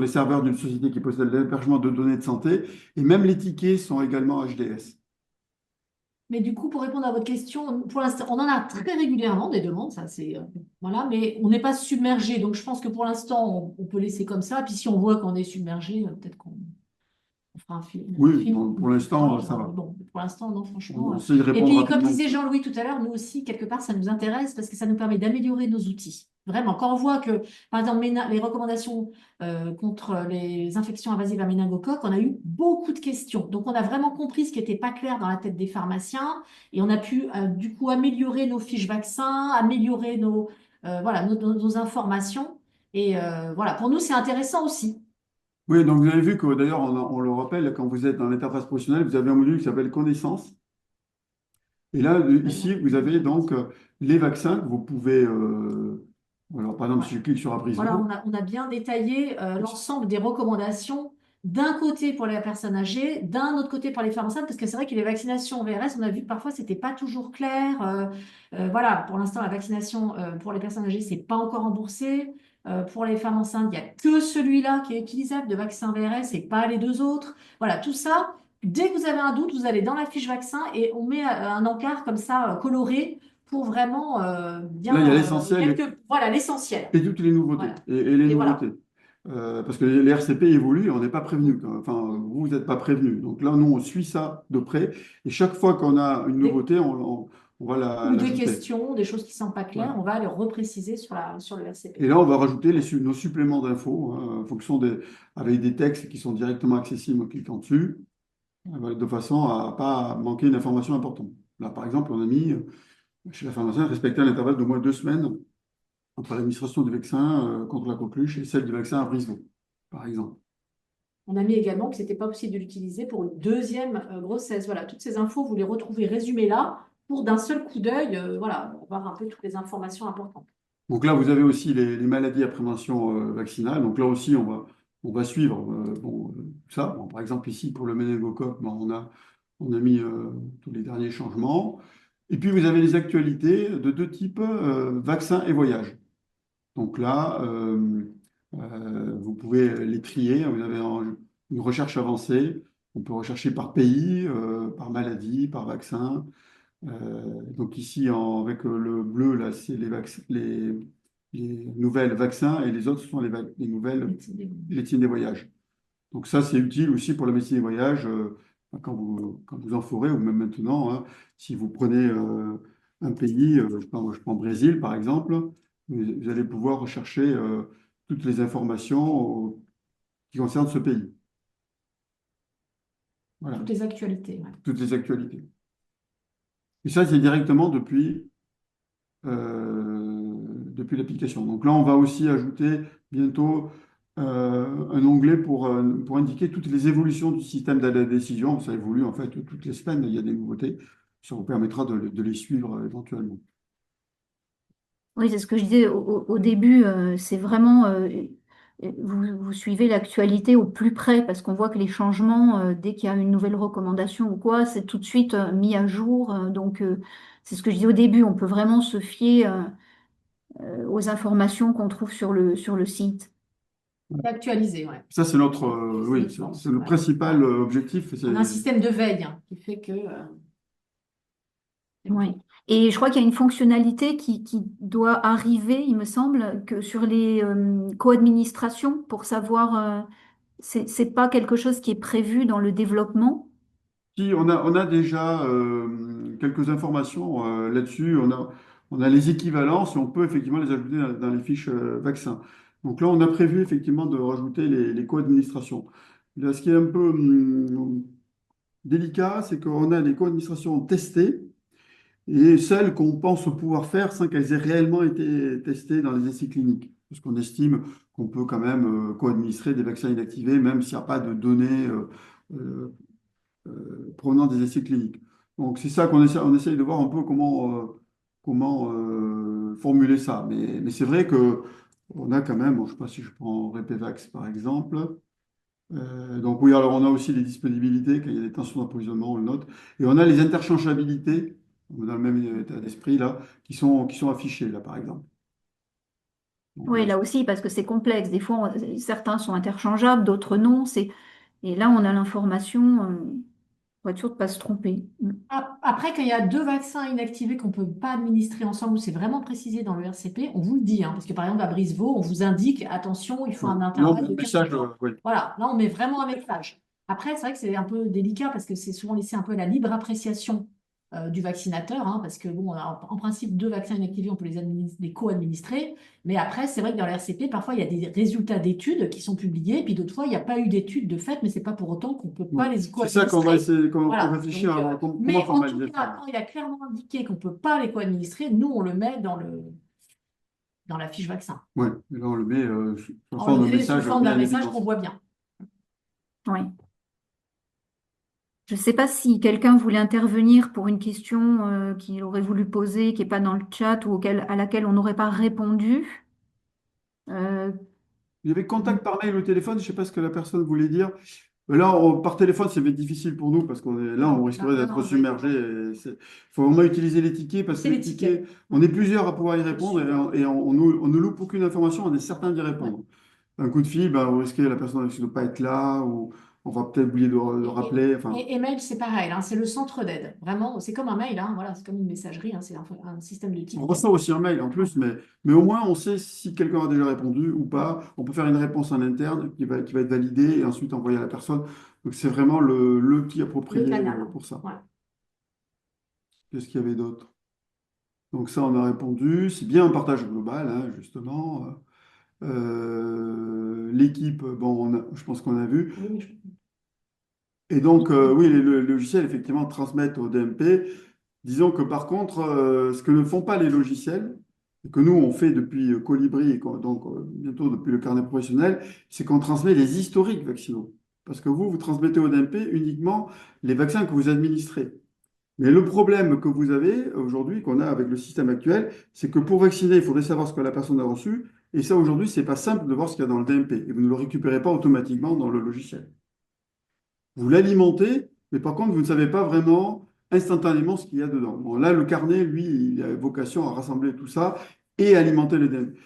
les serveurs d'une société qui possède l'hébergement de données de santé. Et même les tickets sont également HDS. Mais du coup, pour répondre à votre question, pour l'instant, on en a très régulièrement des demandes, ça c'est voilà, mais on n'est pas submergé. Donc je pense que pour l'instant, on peut laisser comme ça. Puis si on voit qu'on est submergé, peut-être qu'on on fera un Oui, film. pour l'instant, ça va. Bon, pour l'instant, non, On franchement. essaie de Et répondre puis, comme rapidement. disait Jean-Louis tout à l'heure, nous aussi, quelque part, ça nous intéresse parce que ça nous permet d'améliorer nos outils. Vraiment, quand on voit que, par exemple, les recommandations contre les infections invasives à méningocoque, on a eu beaucoup de questions. Donc, on a vraiment compris ce qui n'était pas clair dans la tête des pharmaciens et on a pu, du coup, améliorer nos fiches vaccins, améliorer voilà, nos informations. Et voilà, pour nous, c'est intéressant aussi. Oui, donc vous avez vu que d'ailleurs, on le rappelle, quand vous êtes dans l'interface professionnelle, vous avez un module qui s'appelle connaissances. Et là, ici, vous avez donc les vaccins que vous pouvez. Alors, par exemple, si je clique sur Voilà, Abrysvo, on a bien détaillé l'ensemble des recommandations d'un côté pour les personnes âgées, d'un autre côté pour les femmes enceintes, parce que c'est vrai que les vaccinations VRS, on a vu que parfois c'était pas toujours clair. Voilà, pour l'instant, la vaccination pour les personnes âgées, c'est pas encore remboursé. Pour les femmes enceintes, il n'y a que celui-là qui est utilisable de vaccin VRS et pas les deux autres. Voilà, tout ça. Dès que vous avez un doute, vous allez dans la fiche vaccin et on met un encart comme ça coloré pour vraiment là, il y a bien l'essentiel voilà l'essentiel. et toutes les nouveautés. Voilà. Et les Et voilà. nouveautés. Parce que les RCP évoluent et on n'est pas prévenu. Enfin, vous n'êtes pas prévenu. Donc là, nous, on suit ça de près. Et chaque fois qu'on a une Des- nouveauté, on va ou des l'ajouter. questions, des choses qui ne sont pas claires, Voilà. on va les repréciser sur le RCP. Et là, on va rajouter nos suppléments d'infos en fonction avec des textes qui sont directement accessibles en cliquant dessus, de façon à ne pas manquer une information importante. Là, par exemple, on a mis chez la pharmacienne respecter un intervalle d'au moins 2 semaines entre l'administration du vaccin contre la coqueluche et celle du vaccin à Brisbane, par exemple. On a mis également que ce n'était pas possible de l'utiliser pour une deuxième grossesse. Voilà, toutes ces infos, vous les retrouvez résumées là pour d'un seul coup d'œil, voilà, avoir un peu toutes les informations importantes. Donc là, vous avez aussi les maladies à prévention vaccinale. Donc là aussi, on va suivre tout ça. Bon, par exemple, ici, pour le méningocoque, on a mis tous les derniers changements. Et puis, vous avez les actualités de deux types, vaccins et voyage. Donc là, vous pouvez les trier. Vous avez une recherche avancée. On peut rechercher par pays, par maladie, par vaccin. Donc ici, avec le bleu, là, c'est les nouvelles vaccins et les autres sont les nouvelles médecines des voyages. Donc ça, c'est utile aussi pour la médecine des voyages quand vous en ferez ou même maintenant. Hein. Si vous prenez un pays, je prends Brésil par exemple, vous allez pouvoir rechercher toutes les informations qui concernent ce pays. Voilà, Toutes les actualités. Ouais. toutes les actualités. Et ça, c'est directement depuis l'application. Donc là, on va aussi ajouter bientôt un onglet pour indiquer toutes les évolutions du système d'aide à la décision. Ça évolue en fait toutes les semaines, il y a des nouveautés. Ça vous permettra de les suivre éventuellement. Oui, c'est ce que je disais au début, c'est vraiment, vous suivez l'actualité au plus près parce qu'on voit que les changements, dès qu'il y a une nouvelle recommandation ou quoi, c'est tout de suite mis à jour. Donc, c'est ce que je dis au début, on peut vraiment se fier aux informations qu'on trouve sur le site. Actualisé, ouais. Ça, c'est notre, oui, C'est c'est le ouais. principal objectif. On a un système de veille qui fait que. Oui. Et je crois qu'il y a une fonctionnalité qui doit arriver, il me semble, que sur les co-administrations pour savoir, c'est pas quelque chose qui est prévu dans le développement. Si, on a déjà quelques informations là-dessus. On a les équivalences et on peut effectivement les ajouter dans les fiches vaccins. Donc là, on a prévu effectivement de rajouter les co-administrations. Là, ce qui est un peu délicat, c'est qu'on a les co-administrations testées et celles qu'on pense pouvoir faire sans qu'elles aient réellement été testées dans les essais cliniques. parce qu'on estime qu'on peut quand même co-administrer des vaccins inactivés, même s'il n'y a pas de données euh, provenant des essais cliniques. Donc c'est ça on essaye de voir un peu comment formuler ça. Mais c'est vrai que on a quand même, bon, je ne sais pas si je prends Repevax par exemple. Donc oui, alors on a aussi les disponibilités, quand il y a des tensions d'approvisionnement, on le note. Et on a les interchangeabilités, dans le même état d'esprit là, qui sont affichées là par exemple. Donc Oui, là, là aussi, parce que c'est complexe. Des fois, certains sont interchangeables, d'autres non. Et là, on a l'information pour être sûr de ne pas se tromper. Mm. Après, quand il y a deux vaccins inactivés qu'on ne peut pas administrer ensemble, où c'est vraiment précisé dans le RCP, on vous le dit, hein, parce que par exemple à Brisevaux, on vous indique, attention, il faut ouais. un Non, intervalle mais de le 15 message, jours. oui. Voilà, là on met vraiment un message. Après, c'est vrai que c'est un peu délicat parce que c'est souvent laissé un peu à la libre appréciation du vaccinateur, hein, parce que bon, on a en principe deux vaccins inactivés, on peut les co-administrer, mais après, c'est vrai que dans le RCP, parfois il y a des résultats d'études qui sont publiés, puis d'autres fois, il n'y a pas eu d'études de fait, mais c'est pas pour autant qu'on ne peut Ouais. pas les C'est ça qu'on va co-administrer. essayer, qu'on Voilà. réfléchir Donc, à comment mais en tout formaliser cas, ça. quand il a clairement indiqué qu'on ne peut pas les co-administrer, nous, on le met dans la fiche vaccin. Ouais, et là on le met sous On le forme de met sous message forme d'un bien message qu'on évident. voit bien. Oui. Je ne sais pas si quelqu'un voulait intervenir pour une question qu'il aurait voulu poser, qui n'est pas dans le chat ou à laquelle on n'aurait pas répondu. Euh, Il y avait contact par mail ou téléphone, je ne sais pas ce que la personne voulait dire. Mais là, par téléphone, c'est difficile pour nous parce qu'on est là, on Non, risquerait d'être non, ça va être submergé. Il faut vraiment utiliser les tickets parce que c'est les les tickets, tickets. on est plusieurs à pouvoir y répondre Super. on ne loupe aucune information, on est certain d'y Ouais. répondre. Un coup de fil, ben, vous risquez, la personne risque de ne pas être là ou on va peut-être oublier de rappeler. Enfin, Et mail, c'est pareil, hein, c'est le centre d'aide. Vraiment, c'est comme un mail, hein, voilà, c'est comme une messagerie, hein, c'est un système de on tickets. reçoit aussi un mail en Ouais. plus, mais au moins on sait si quelqu'un a déjà répondu ou pas. On peut faire une réponse en interne qui va être validée et ensuite envoyée à la personne. Donc c'est vraiment le outil Le approprié canal, hein. pour ça. Ouais. Qu'est-ce qu'il y avait d'autre? Donc ça, on a répondu. C'est bien un partage global, hein, justement. L'équipe, bon, je pense qu'on a vu. Oui, Et donc, oui, les logiciels, effectivement, transmettent au DMP. Disons que par contre, ce que ne font pas les logiciels, et que nous, on fait depuis Colibri, donc bientôt depuis le carnet professionnel, c'est qu'on transmet les historiques vaccinaux. Parce que vous transmettez au DMP uniquement les vaccins que vous administrez. Mais le problème que vous avez aujourd'hui, qu'on a avec le système actuel, c'est que pour vacciner, il faudrait savoir ce que la personne a reçu. Et ça, aujourd'hui, c'est pas simple de voir ce qu'il y a dans le DMP. Et vous ne le récupérez pas automatiquement dans le logiciel. Vous l'alimentez, mais par contre, vous ne savez pas vraiment instantanément ce qu'il y a dedans. Bon, là, le carnet, lui, il a vocation à rassembler tout ça et alimenter le DMP.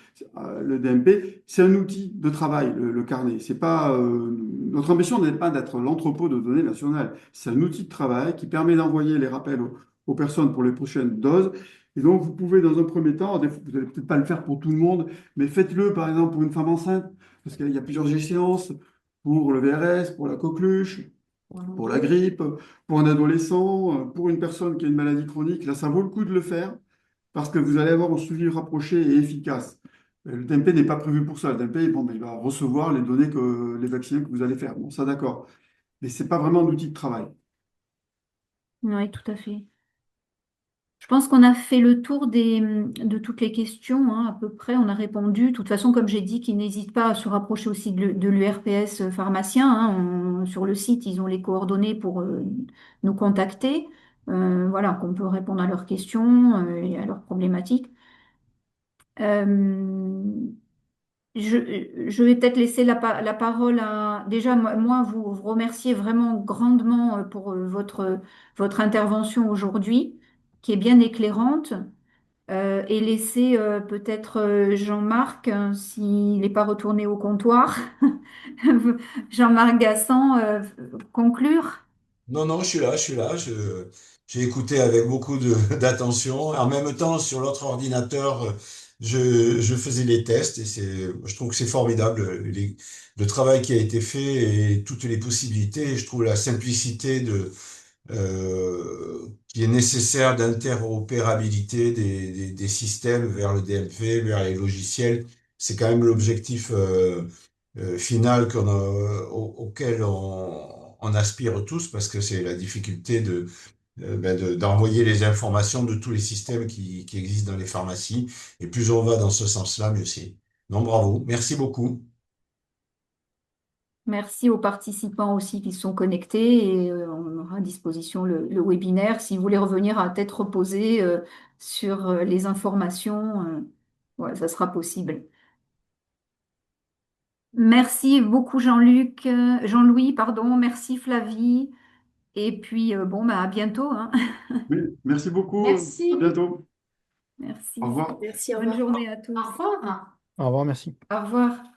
Le DMP, c'est un outil de travail, le carnet. C'est pas, notre ambition n'est pas d'être l'entrepôt de données nationales. C'est un outil de travail qui permet d'envoyer les rappels aux personnes pour les prochaines doses. Et donc, vous pouvez, dans un premier temps, vous n'allez peut-être pas le faire pour tout le monde, mais faites-le, par exemple, pour une femme enceinte, parce qu'il y a plusieurs échéances pour le VRS, pour la coqueluche, pour la grippe, pour un adolescent, pour une personne qui a une maladie chronique, là, ça vaut le coup de le faire parce que vous allez avoir un suivi rapproché et efficace. Le TMP n'est pas prévu pour ça. Le TMP, bon, ben, il va recevoir les données les vaccins que vous allez faire. Bon, ça, d'accord. Mais ce n'est pas vraiment un outil de travail. oui, tout à fait. Je pense qu'on a fait le tour de toutes les questions, hein, à peu près. On a répondu. De toute façon, comme j'ai dit, qu'ils n'hésitent pas à se rapprocher aussi de l'URPS pharmacien, hein. Sur le site, ils ont les coordonnées pour nous contacter. Voilà, qu'on peut répondre à leurs questions et à leurs problématiques. Euh, je vais peut-être laisser la parole à... Déjà, moi, vous remercier vraiment grandement pour votre intervention aujourd'hui, qui est bien éclairante, et laisser peut-être Jean-Marc, s'il n'est pas retourné au comptoir, Jean-Marc Gassan, conclure. Non, non, je suis là, je suis là. J'ai écouté avec beaucoup d'attention. En même temps, sur l'autre ordinateur, je faisais les tests et je trouve que c'est formidable le travail qui a été fait et toutes les possibilités. Je trouve la simplicité qui est nécessaire d'interopérabilité des systèmes vers le DMP, vers les logiciels. C'est quand même l'objectif final auquel on aspire tous parce que c'est la difficulté d'envoyer les informations de tous les systèmes qui existent dans les pharmacies. Et plus on va dans ce sens-là, mieux c'est. Non, bravo. Merci beaucoup. Merci aux participants aussi qui sont connectés et on aura à disposition le webinaire. Si vous voulez revenir à tête reposée sur les informations, ouais, ça sera possible. Merci beaucoup Jean-Luc, Jean-Louis, pardon. Merci Flavie. Et puis, bon, bah, à bientôt, hein. Oui, merci beaucoup. À Merci. bientôt. Merci. Au revoir. Merci, au Bonne revoir. journée à tous. Au revoir. Au revoir, merci. Au revoir.